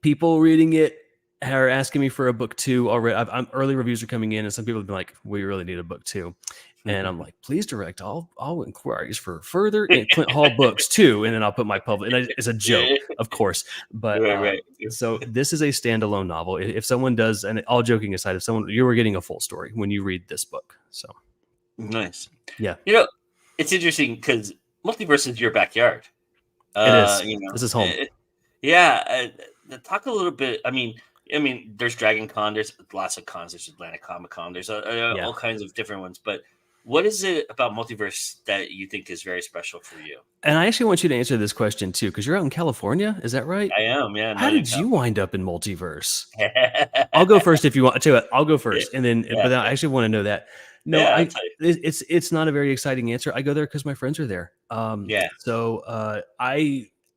People reading it are asking me for a book 2 already. Early reviews are coming in, and some people have been like, "We really need a book 2," and I'm like, "Please direct all inquiries for further Clint Hall books 2," and then I'll put my public. And it's a joke, of course, but right. So this is a standalone novel. If someone does, and all joking aside, you were getting a full story when you read this book. So nice. Yeah, it's interesting because Multiverse is your backyard. It is. This is home. Talk a little bit. I mean, there's Dragon Con. There's lots of cons. There's Atlantic Comic Con. There's all kinds of different ones. But what is it about Multiverse that you think is very special for you? And I actually want you to answer this question too, because you're out in California. Is that right? I am. Yeah. How did you wind up in Multiverse? I'll go first if you want to. I'll go first, and then. But I actually want to know that. No, it's not a very exciting answer. I go there because my friends are there. So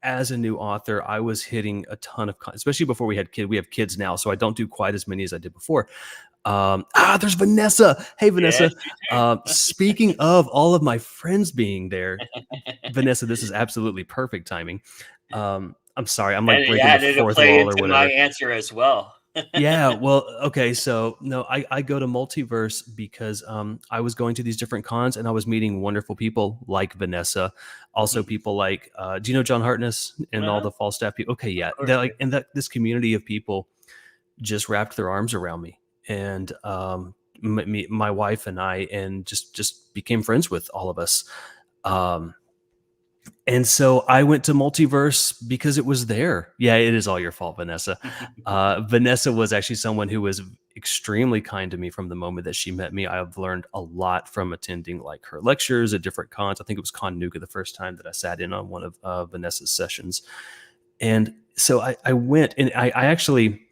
as a new author, I was hitting a ton of, especially before we had kids. We have kids now, so I don't do quite as many as I did before. There's Vanessa. Hey, Vanessa. Speaking of all of my friends being there, Vanessa, this is absolutely perfect timing. I'm sorry. I'm like And breaking yeah, the it'll fourth play wall or into my whatever. answer as well. Yeah, well, okay, so no, I go to Multiverse because I was going to these different cons and I was meeting wonderful people like Vanessa, also people like do you know John Hartness and all Uh-huh. the Falstaff people? Okay, yeah, Of course, they're like, and that this community of people just wrapped their arms around me, and my wife and I, and just became friends with all of us. Um, and so I went to Multiverse because it was there. Yeah, it is all your fault, Vanessa. Vanessa was actually someone who was extremely kind to me from the moment that she met me. I've learned a lot from attending like her lectures at different cons. I think it was Con Nuka the first time that I sat in on one of Vanessa's sessions. And so I went, and I actually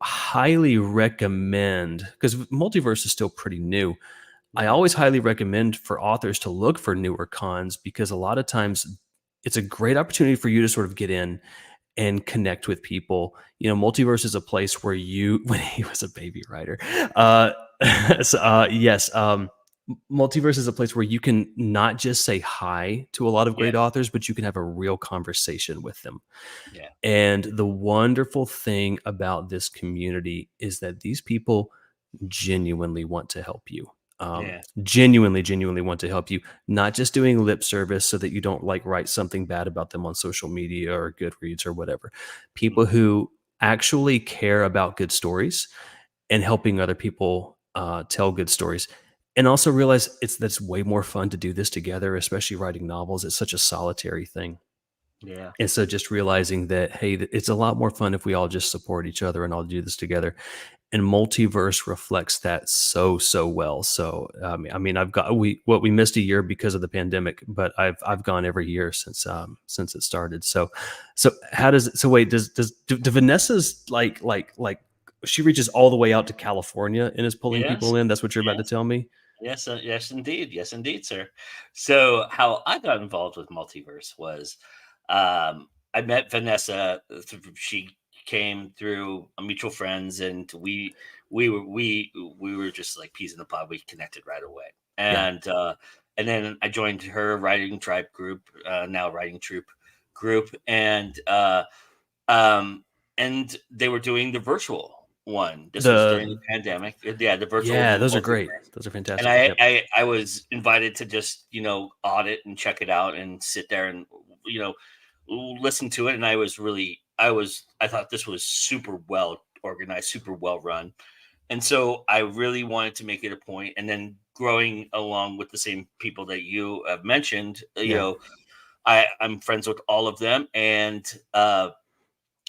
highly recommend, because Multiverse is still pretty new. I always highly recommend for authors to look for newer cons, because a lot of times it's a great opportunity for you to sort of get in and connect with people. You know, Multiverse is a place where you, when he was a baby writer, yes, Multiverse is a place where you can not just say hi to a lot of great authors, but you can have a real conversation with them. Yeah. And the wonderful thing about this community is that these people genuinely want to help you. Genuinely want to help you, not just doing lip service so that you don't like write something bad about them on social media or Goodreads or whatever. People who actually care about good stories and helping other people tell good stories, and also realize that's way more fun to do this together, especially writing novels. It's such a solitary thing. Yeah. And so just realizing that, hey, it's a lot more fun if we all just support each other and all do this together. And Multiverse reflects that so well. So I mean, we missed a year because of the pandemic, but I've gone every year since it started. So how does it? So wait, do Vanessa's like she reaches all the way out to California and is pulling people in? That's what you're about to tell me. Yes, yes, indeed, sir. So how I got involved with Multiverse was, I met Vanessa. She came through mutual friends, and we were just like peas in the pod. We connected right away, and then I joined her writing tribe group, now writing troop group, and they were doing the virtual one. This was during the pandemic. Yeah, the virtual. Yeah, those are great. Those are fantastic. And I was invited to just, audit and check it out and sit there and, listen to it. And I thought this was super well organized, super well run. And so I really wanted to make it a point. And then growing along with the same people that you have mentioned, I'm friends with all of them. And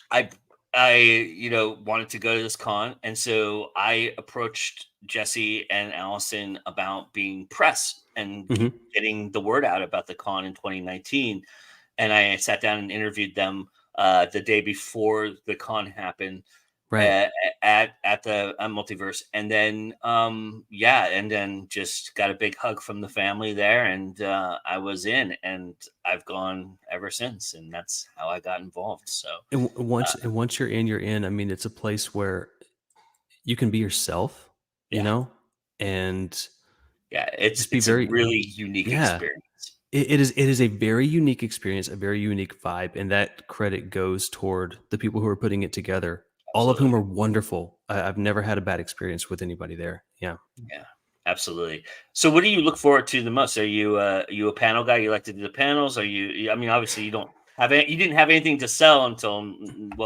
I wanted to go to this con. And so I approached Jesse and Allison about being press and getting the word out about the con in 2019. And I sat down and interviewed them the day before the con happened, right, at the Multiverse. And then, and then just got a big hug from the family there. And I was in, and I've gone ever since. And that's how I got involved. So and once you're in, you're in. I mean, it's a place where you can be yourself, and it's a really unique experience. It is a very unique experience, a very unique vibe, and that credit goes toward the people who are putting it together. Absolutely. All of whom are wonderful. I've never had a bad experience with anybody there. Yeah, absolutely. So, what do you look forward to the most? Are you a panel guy? You like to do the panels? Are you? I mean, obviously, you didn't have anything to sell until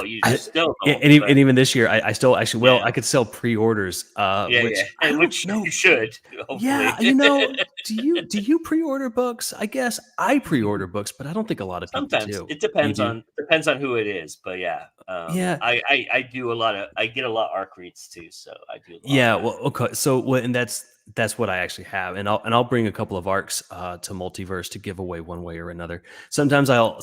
you still don't. And even this year, I still actually I could sell pre-orders. Which you should. Hopefully. Yeah, do you pre-order books? I guess I pre-order books, but I don't think a lot of people do. It depends on who it is, but I do I get a lot of ARC reads too, so I do. Well, okay, so and that's what I actually have, and I'll bring a couple of arcs to Multiverse to give away one way or another. Sometimes I'll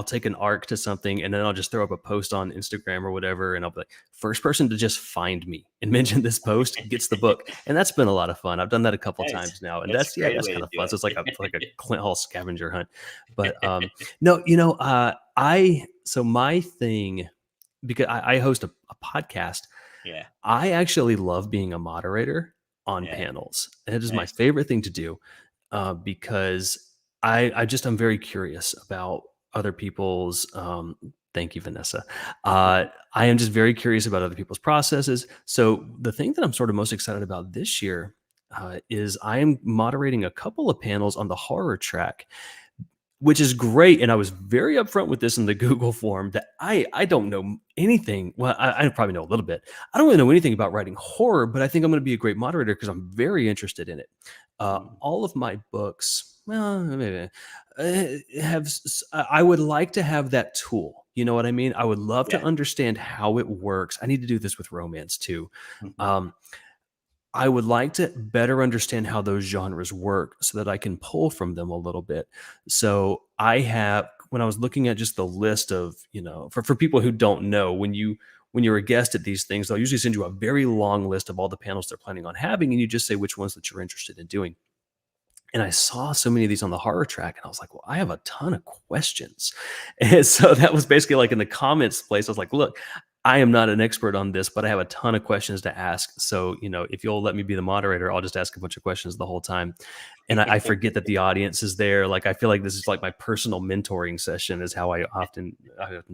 take an arc to something, and then I'll just throw up a post on Instagram or whatever, and I'll be like, first person to just find me and mention this post gets the book, and that's been a lot of fun. I've done that a couple times now, and that's kind of fun. So it's like a Clint Hall scavenger hunt, but so my thing, because I host a podcast. Yeah, I actually love being a moderator on panels. And it is my favorite thing to do because I'm very curious about other people's Thank you, Vanessa. I am just very curious about other people's processes. So the thing that I'm sort of most excited about this year is I am moderating a couple of panels on the horror track, which is great. And I was very upfront with this in the Google form that I don't know anything. Well, I probably know a little bit. I don't really know anything about writing horror, but I think I'm going to be a great moderator because I'm very interested in it. All of my books, well, maybe, I would like to have that tool. You know what I mean? I would love to understand how it works. I need to do this with romance too. I would like to better understand how those genres work so that I can pull from them a little bit. So when I was looking at just the list of, for people who don't know, when you're a guest at these things, they'll usually send you a very long list of all the panels they're planning on having, and you just say which ones that you're interested in doing. And I saw so many of these on the horror track, and I was like, well, I have a ton of questions. And so that was basically like in the comments place. I was like, look, I am not an expert on this, but I have a ton of questions to ask. So, if you'll let me be the moderator, I'll just ask a bunch of questions the whole time. And I forget that the audience is there. Like, I feel like this is like my personal mentoring session is how I often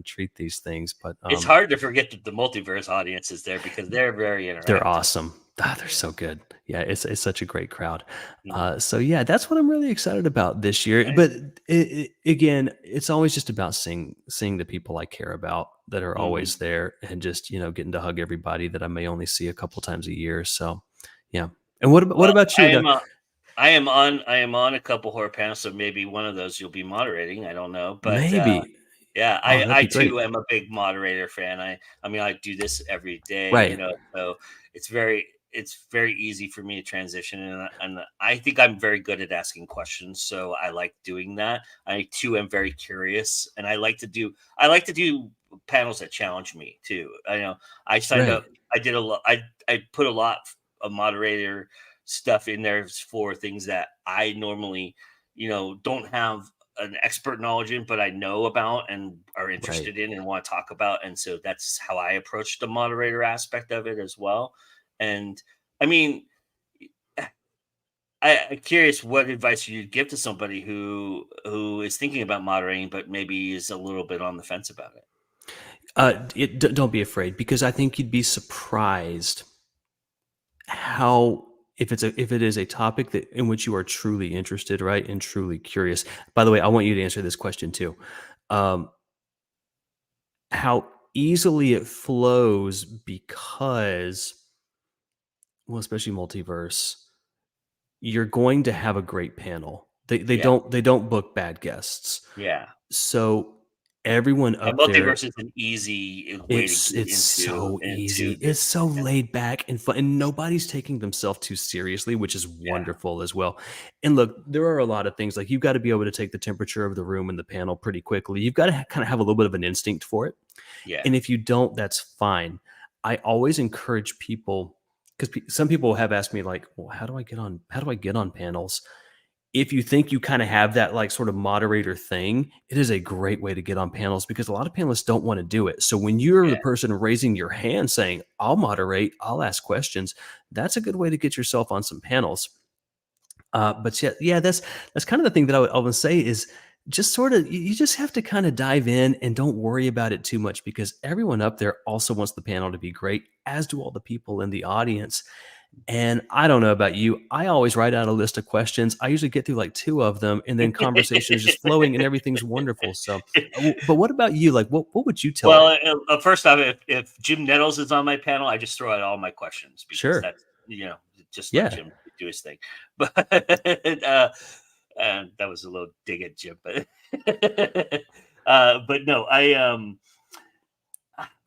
treat these things. But it's hard to forget that the multiverse audience is there because they're very interactive. They're awesome. They're so good. Yeah, it's such a great crowd. So yeah, that's what I'm really excited about this year. Right. But again, it's always just about seeing the people I care about that are always there, and just getting to hug everybody that I may only see a couple times a year. So yeah. And what about you? I am on a couple horror panels, so maybe one of those you'll be moderating. I don't know, but maybe. Yeah, I too am a big moderator fan. I mean, I do this every day, right. So it's very easy for me to transition, and I think I'm very good at asking questions, so I like doing that. I too am very curious, and I like to do panels that challenge me too. I signed up. I did a lot. I put a lot of moderator stuff in there for things that I normally, don't have an expert knowledge in, but I know about and are interested in and want to talk about. And so that's how I approach the moderator aspect of it as well. And I mean, I'm curious what advice you'd give to somebody who is thinking about moderating, but maybe is a little bit on the fence about it. Don't be afraid, because I think you'd be surprised how, if it is a topic in which you are truly interested, right, and truly curious. By the way, I want you to answer this question too. How easily it flows, because, well, especially multiverse, you're going to have a great panel. They don't book bad guests. Yeah. So everyone up multiverse there, is an easy way to get it's so easy. It's so laid back and fun, and nobody's taking themselves too seriously, which is wonderful as well. And look, there are a lot of things, like you've got to be able to take the temperature of the room and the panel pretty quickly. You've got to kind of have a little bit of an instinct for it. Yeah. And if you don't, that's fine. I always encourage people, because some people have asked me, like, well, how do I get on panels? If you think you kind of have that like sort of moderator thing, it is a great way to get on panels, because a lot of panelists don't want to do it. So when you're the person raising your hand saying, I'll moderate, I'll ask questions, that's a good way to get yourself on some panels. But yeah, that's kind of the thing that I would say is just sort of, you just have to kind of dive in and don't worry about it too much, because everyone up there also wants the panel to be great, as do all the people in the audience. And I don't know about you, I always write out a list of questions. I usually get through like 2 of them, and then conversation is just flowing and everything's wonderful. So, but what about you? Like, what would you tell? Well, first off, if Jim Nettles is on my panel, I just throw out all my questions, because that's, just let Jim do his thing. But that was a little dig at Jim, but no,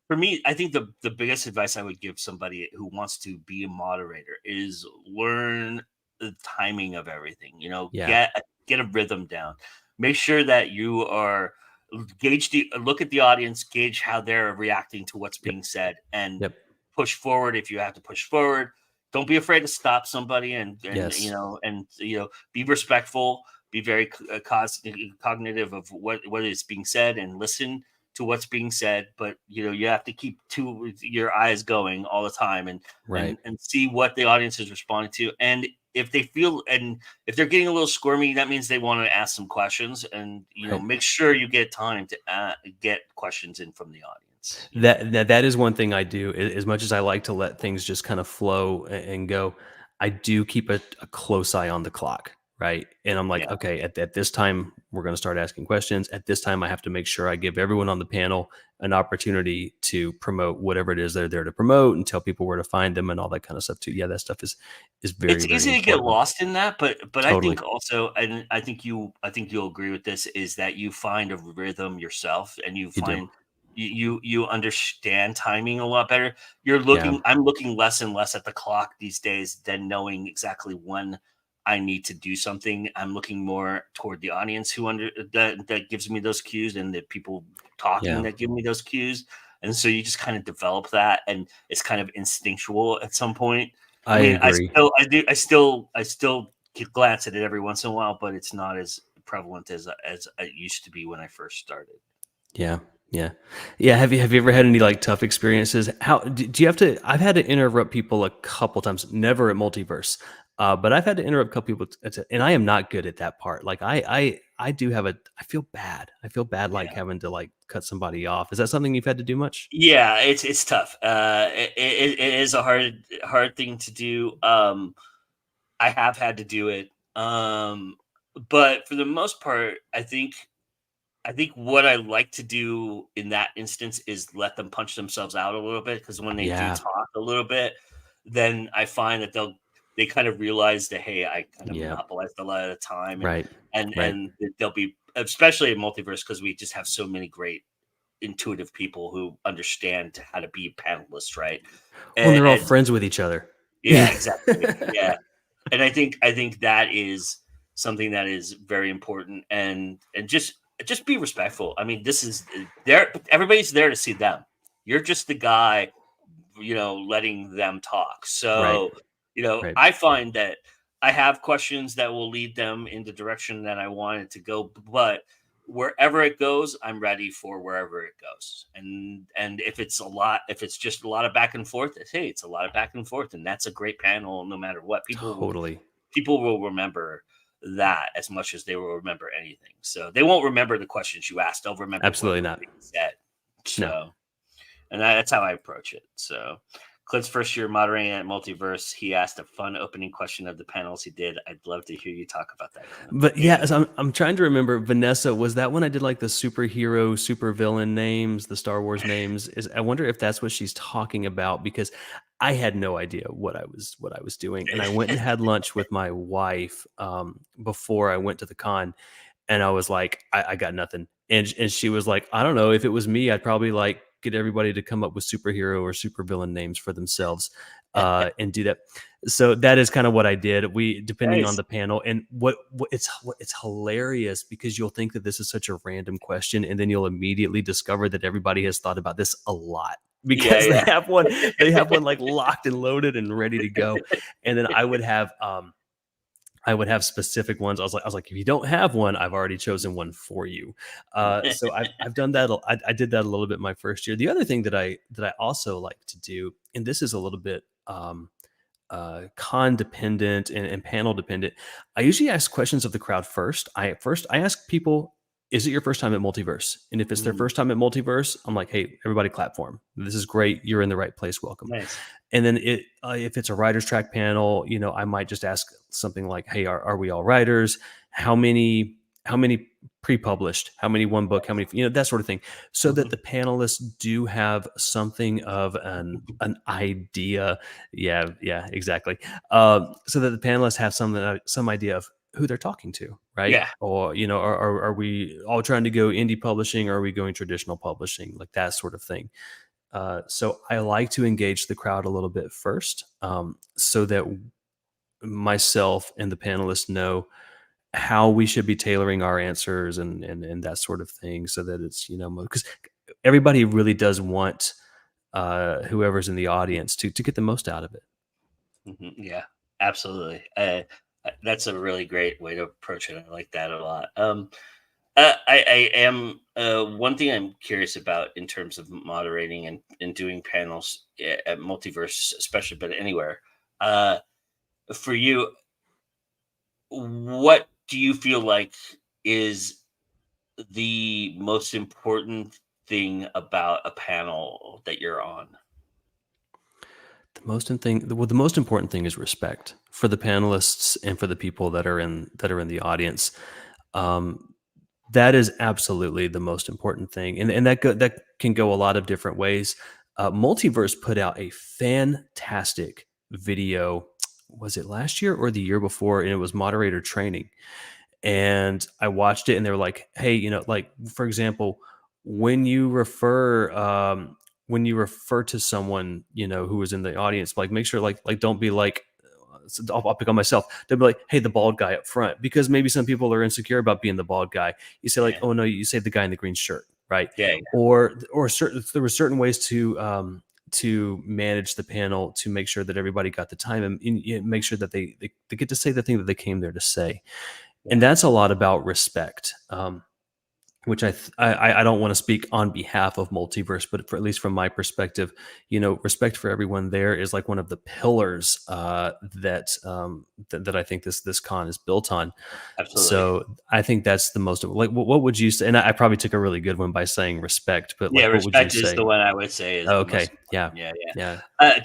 for me, I think the biggest advice I would give somebody who wants to be a moderator is learn the timing of everything. Get a rhythm down. Make sure that you are look at the audience, gauge how they're reacting to what's being said, and push forward if you have to push forward. Don't be afraid to stop somebody, and be respectful. Be very cognitive of what is being said, and listen to what's being said, but you have to keep your eyes going all the time, and see what the audience is responding to. And if they feel, and if they're getting a little squirmy, that means they want to ask some questions, and make sure you get time to get questions in from the audience. That is one thing I do. As much as I like to let things just kind of flow and go, I do keep a close eye on the clock, right? And I'm like, okay, at this time, we're going to start asking questions. At this time, I have to make sure I give everyone on the panel an opportunity to promote whatever it is they're there to promote and tell people where to find them and all that kind of stuff too. Yeah, that stuff is very, it's very easy important. to get lost in that, but Totally. I think also, and I think you'll agree with this, is that you find a rhythm yourself, and you find you understand timing a lot better. I'm looking less and less at the clock these days than knowing exactly when I need to do something. I'm looking more toward the audience that gives me those cues, and the people talking that give me those cues. And so you just kind of develop that, and it's kind of instinctual at some point. I agree. I still glance at it every once in a while, but it's not as prevalent as it used to be when I first started. Yeah. Have you ever had any like tough experiences? How do you have to? I've had to interrupt people a couple times. Never at Multiverse, but I've had to interrupt a couple people, and I am not good at that part. Like I do have I feel bad. I feel bad like having to like cut somebody off. Is that something you've had to do much? Yeah, it's tough. It is a hard thing to do. I have had to do it, but for the most part, I think what I like to do in that instance is let them punch themselves out a little bit, because when they do talk a little bit, then I find that they kind of realize that, hey, I kind of monopolized a lot of the time, and they'll be, especially in Multiverse, because we just have so many great intuitive people who understand how to be panelists, right? Well, they're all friends with each other. Yeah, exactly. Yeah, and I think that is something that is very important, and just be respectful. I mean, this is everybody's there to see them. You're just the guy, letting them talk. So, I find that I have questions that will lead them in the direction that I want it to go, but wherever it goes, I'm ready for wherever it goes. And if it's just a lot of back and forth, it's a lot of back and forth, and that's a great panel no matter what. People will remember that as much as they will remember anything. So they won't remember the questions you asked. They'll remember absolutely not. Said. So, and that's how I approach it. So, Clint's first year moderating at Multiverse, he asked a fun opening question of the panels he did. I'd love to hear you talk about that. But so I'm trying to remember. Vanessa, was that when I did like the superhero, supervillain names, the Star Wars names? I wonder if that's what she's talking about, because I had no idea what I was doing, and I went and had lunch with my wife before I went to the con, and I was like, I got nothing, and she was like, I don't know, if it was me, I'd probably like get everybody to come up with superhero or supervillain names for themselves and do that. So that is kind of what I did. Depending on the panel, and it's hilarious, because you'll think that this is such a random question, and then you'll immediately discover that everybody has thought about this a lot, because they have one like locked and loaded and ready to go. And then I would have specific ones. I was like, if you don't have one, I've already chosen one for you. So I've done that. I did that a little bit my first year. The other thing that I also like to do, and this is a little bit con dependent and panel dependent, I usually ask questions of the crowd first. I ask people, is it your first time at Multiverse? And if it's their first time at Multiverse, I'm like, hey, everybody clap for them. This is great. You're in the right place. Welcome. Nice. And then if it's a writer's track panel, I might just ask something like, hey, are we all writers? How many pre-published? How many one book? How many, that sort of thing. So that the panelists do have something of an idea. Yeah, exactly. So that the panelists have some idea of who they're talking to, right? Yeah. Or, are we all trying to go indie publishing, or are we going traditional publishing? Like that sort of thing. So I like to engage the crowd a little bit first, so that myself and the panelists know how we should be tailoring our answers and that sort of thing, so that it's, because everybody really does want whoever's in the audience to get the most out of it. Mm-hmm. Yeah, absolutely. That's a really great way to approach it. I like that a lot. I am one thing I'm curious about in terms of moderating and doing panels at Multiverse, especially, but anywhere. For you, what do you feel like is the most important thing about a panel that you're on? The most important thing is respect for the panelists and for the people that are in the audience. That is absolutely the most important thing, and that can go a lot of different ways. Multiverse put out a fantastic video. Was it last year or the year before? And it was moderator training. And I watched it, and they were like, "Hey, like for example, when you refer to someone, who was in the audience, like make sure like don't be like." I'll pick on myself. They'll be like, "Hey, the bald guy up front," because maybe some people are insecure about being the bald guy. You say like, "Oh no," you say the guy in the green shirt, right? Yeah. Or there were certain ways to manage the panel to make sure that everybody got the time and make sure that they get to say the thing that they came there to say. And that's a lot about respect, which I don't want to speak on behalf of Multiverse, but at least from my perspective, respect for everyone there is like one of the pillars that I think this con is built on. Absolutely. So I think that's the most like. What would you say? And I probably took a really good one by saying respect, but like, what would you respect is say? the one I would say is okay. The Yeah.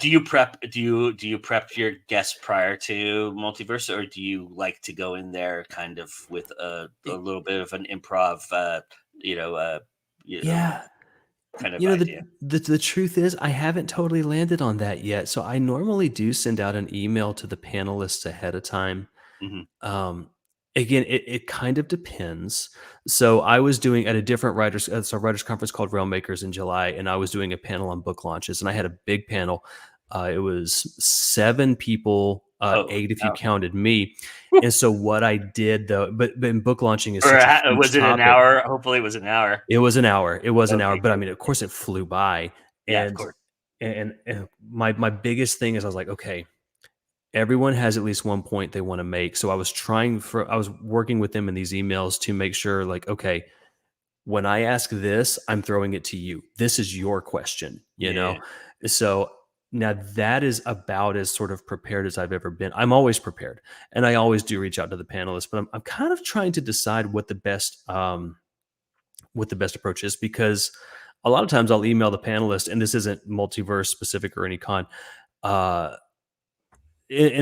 Do you prep your guests prior to Multiverse, or do you like to go in there kind of with a little bit of an improv kind of idea? The truth is I haven't totally landed on that yet, so I normally do send out an email to the panelists ahead of time. Again, it kind of depends. So I was doing at a different writers conference called Realmakers in July, and I was doing a panel on book launches, and I had a big panel. It was 7 people, 8 if you counted me. And so what I did though, but in book launching is such a huge was it topic. an hour? Hopefully it was an hour. It was an hour. But I mean, of course it flew by. Of course. And my biggest thing is I was like, okay, everyone has at least one point they want to make. So I was working with them in these emails to make sure like, okay, when I ask this, I'm throwing it to you. This is your question, you know? So now that is about as sort of prepared as I've ever been. I'm always prepared, and I always do reach out to the panelists, but I'm kind of trying to decide what the best approach is, because a lot of times I'll email the panelist, and this isn't Multiverse specific or any con, and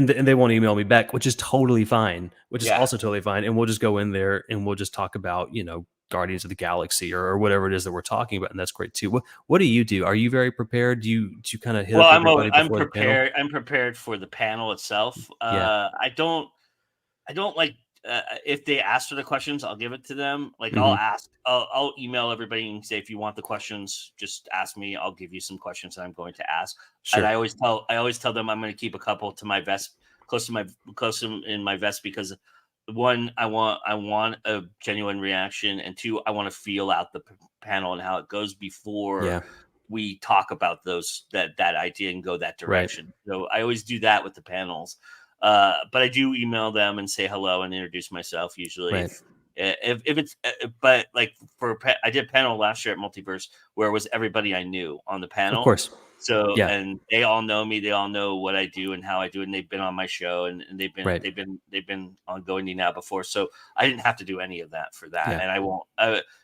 they won't email me back, which is totally fine, also totally fine. And we'll just go in there and we'll just talk about, Guardians of the Galaxy or whatever it is that we're talking about. And that's great too. What do you do? Are you very prepared? Do you kind of hit up everybody before the panel? I'm prepared for the panel itself. I don't like, if they ask for the questions, I'll give it to them. Like I'll email everybody and say, if you want the questions, just ask me. I'll give you some questions that I'm going to ask. Sure. And I always tell them I'm going to keep a couple to my vest, close in my vest, because 1, I want a genuine reaction, and 2, I want to feel out the panel and how it goes before we talk about that idea and go that direction. Right. So I always do that with the panels. But I do email them and say hello and introduce myself usually. Right. If it's, but like I did a panel last year at Multiverse where it was everybody I knew on the panel. Of course. So, and they all know me, they all know what I do and how I do it. And they've been on my show and they've been on Going Now before. So I didn't have to do any of that for that. And I won't,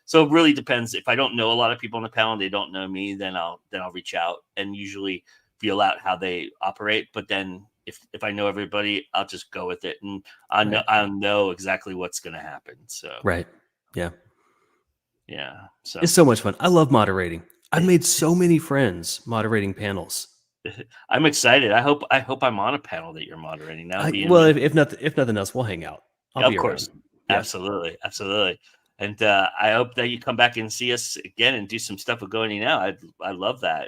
so it really depends. If I don't know a lot of people on the panel, and they don't know me, then I'll reach out and usually feel out how they operate. But then if I know everybody, I'll just go with it, and I'll know exactly what's going to happen. So yeah. So it's so much fun. I love moderating. I've made so many friends moderating panels. I'm excited. I hope I'm on a panel that you're moderating now. If nothing else, we'll hang out. Of course, absolutely. And I hope that you come back and see us again and do some stuff with Going Now. I love that.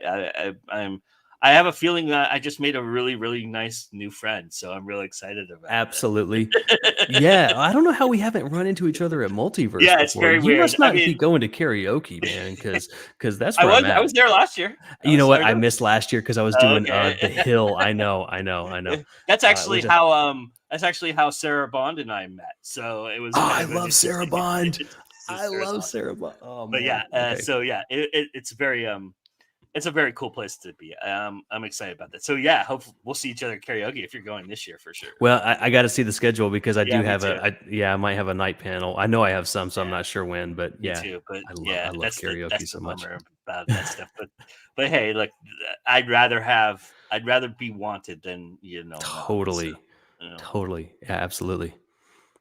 I have a feeling that I just made a really, really nice new friend. So I'm really excited about it. Absolutely. I don't know how we haven't run into each other at Multiverse. Yeah, it's very weird. You must not be going to karaoke, man, because that's where I was there last year. You know what? I missed last year because I was doing The Hill. I know. That's actually how Sarah Bond and I met. So it was. I love Sarah Bond. I love Sarah Bond. Oh, but man. it's very it's a very cool place to be. I'm excited about that. So yeah, hopefully we'll see each other at karaoke if you're going this year for sure. Well, I got to see the schedule because I Yeah, do me have too. I might have a night panel. I know I have some, so I'm not sure when, but Me yeah, too. But I love that's karaoke that's so the much. bummer about that stuff. But hey, look, I'd rather be wanted than Totally, so. totally, yeah, absolutely.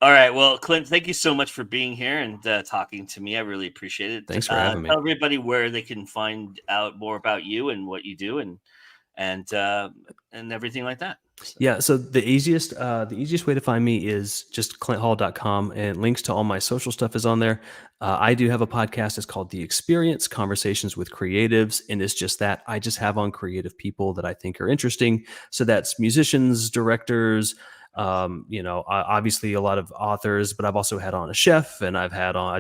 All right. Well, Clint, thank you so much for being here and talking to me. I really appreciate it. Thanks for having me. Tell everybody where they can find out more about you and what you do and everything like that. Yeah, so the easiest way to find me is just clinthall.com, and links to all my social stuff is on there. I do have a podcast. It's called The Experience, Conversations with Creatives, and it's just that. I just have on creative people that I think are interesting. So that's musicians, directors, obviously a lot of authors, but I've also had on a chef, and I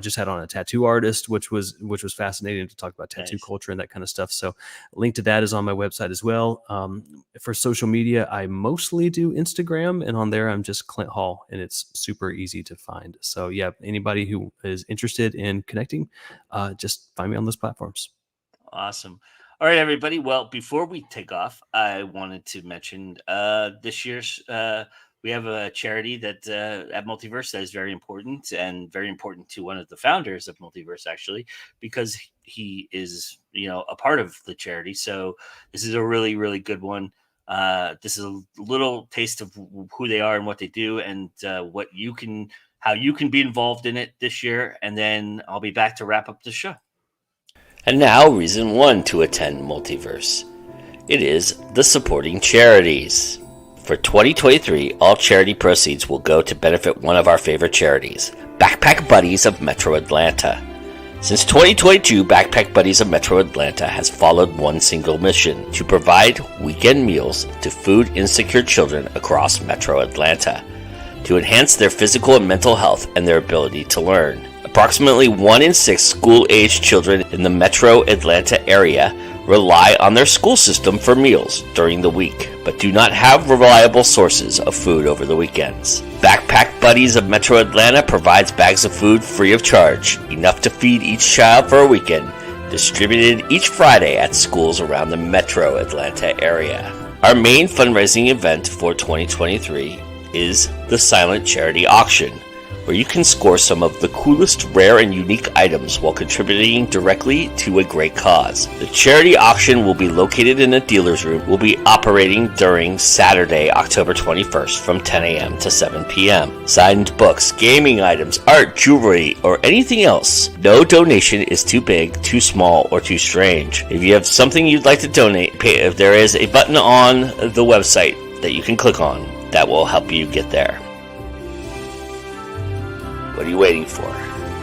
just had on a tattoo artist, which was fascinating to talk about tattoo culture and that kind of stuff. So link to that is on my website as well. For social media, I mostly do Instagram, and on there I'm just Clint Hall, and it's super easy to find. So yeah, anybody who is interested in connecting, just find me on those platforms. Awesome. All right, everybody. Well, before we take off, I wanted to mention this year's we have a charity that at Multiverse that is very important to one of the founders of Multiverse, actually, because he is, a part of the charity. So this is a really, really good one. This is a little taste of who they are and what they do, and how you can be involved in it this year. And then I'll be back to wrap up the show. And now, reason 1 to attend Multiverse. It is the supporting charities. For 2023, all charity proceeds will go to benefit one of our favorite charities, Backpack Buddies of Metro Atlanta. Since 2022, Backpack Buddies of Metro Atlanta has followed one single mission: to provide weekend meals to food insecure children across Metro Atlanta, to enhance their physical and mental health and their ability to learn. Approximately 1 in 6 school-aged children in the Metro Atlanta area rely on their school system for meals during the week, but do not have reliable sources of food over the weekends. Backpack Buddies of Metro Atlanta provides bags of food free of charge, enough to feed each child for a weekend, distributed each Friday at schools around the Metro Atlanta area. Our main fundraising event for 2023 is the Silent Charity Auction, where you can score some of the coolest, rare, and unique items while contributing directly to a great cause. The charity auction will be located in a dealer's room. Will be operating during Saturday, October 21st from 10 a.m. to 7 p.m. Signed books, gaming items, art, jewelry, or anything else. No donation is too big, too small, or too strange. If you have something you'd like to donate, there is a button on the website that you can click on that will help you get there. What are you waiting for?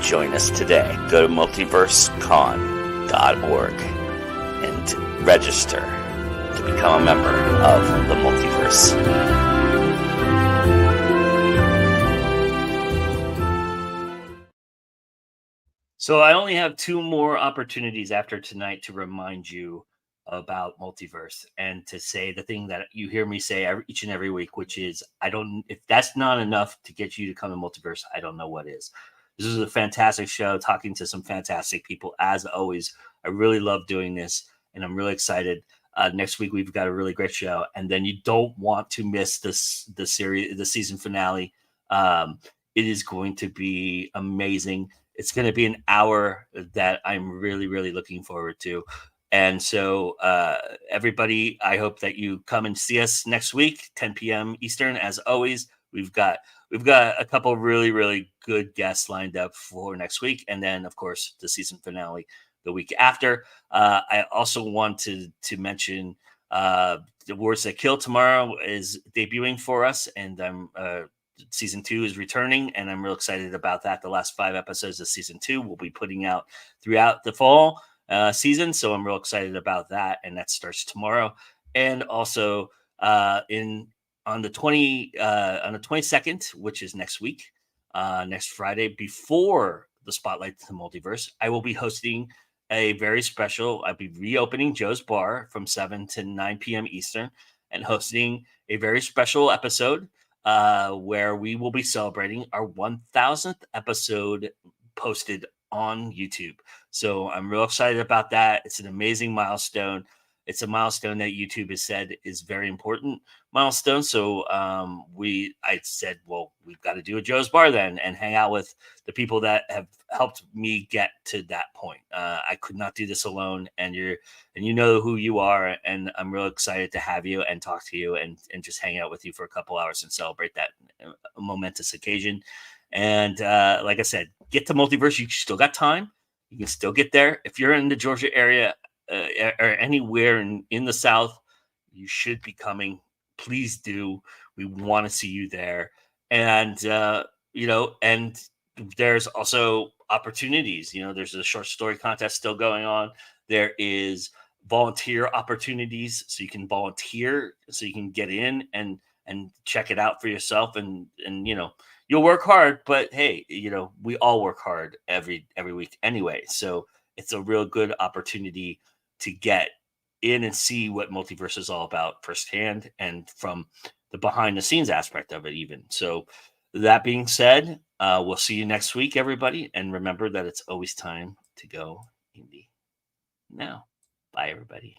Join us today. Go to multiversecon.org and register to become a member of the Multiverse. So I only have 2 more opportunities after tonight to remind you about Multiverse and to say the thing that you hear me say each and every week, which is, if that's not enough to get you to come to Multiverse, I don't know what is. This is a fantastic show, talking to some fantastic people. As always, I really love doing this, and I'm really excited. Next week, we've got a really great show, and then you don't want to miss the season finale. It is going to be amazing. It's going to be an hour that I'm really, really looking forward to. And so, everybody, I hope that you come and see us next week, 10 p.m. Eastern. As always, we've got a couple really, really good guests lined up for next week, and then, of course, the season finale the week after. I also want to mention The Words That Kill tomorrow is debuting for us, and season 2 is returning, and I'm real excited about that. The last 5 episodes of season 2 will be putting out throughout the fall season, so I'm real excited about that, and that starts tomorrow. And also on the 22nd, which is next week, next Friday, before the Spotlight to the Multiverse, I will be hosting a very special. I'll be reopening Joe's Bar from 7 to 9 p.m. Eastern, and hosting a very special episode where we will be celebrating our 1000th episode posted on YouTube. So I'm real excited about that. It's an amazing milestone. It's a milestone that YouTube has said is very important milestone. So I said, well, we've got to do a Joe's Bar then and hang out with the people that have helped me get to that point. I could not do this alone, and you know who you are, and I'm real excited to have you and talk to you and just hang out with you for a couple hours and celebrate that momentous occasion. And like I said, get to Multiverse. You still got time. You can still get there. If you're in the Georgia area or anywhere in the South, you should be please do. We want to see you there. And, and there's also opportunities. There's a short story contest still going on. There is volunteer opportunities. So you can volunteer, so you can get in and check it out for yourself. And you'll work hard, but hey, we all work hard every week anyway. So it's a real good opportunity to get in and see what Multiverse is all about firsthand and from the behind the scenes aspect of it even. So that being said, we'll see you next week, everybody. And remember that it's always time to go indie now. Bye, everybody.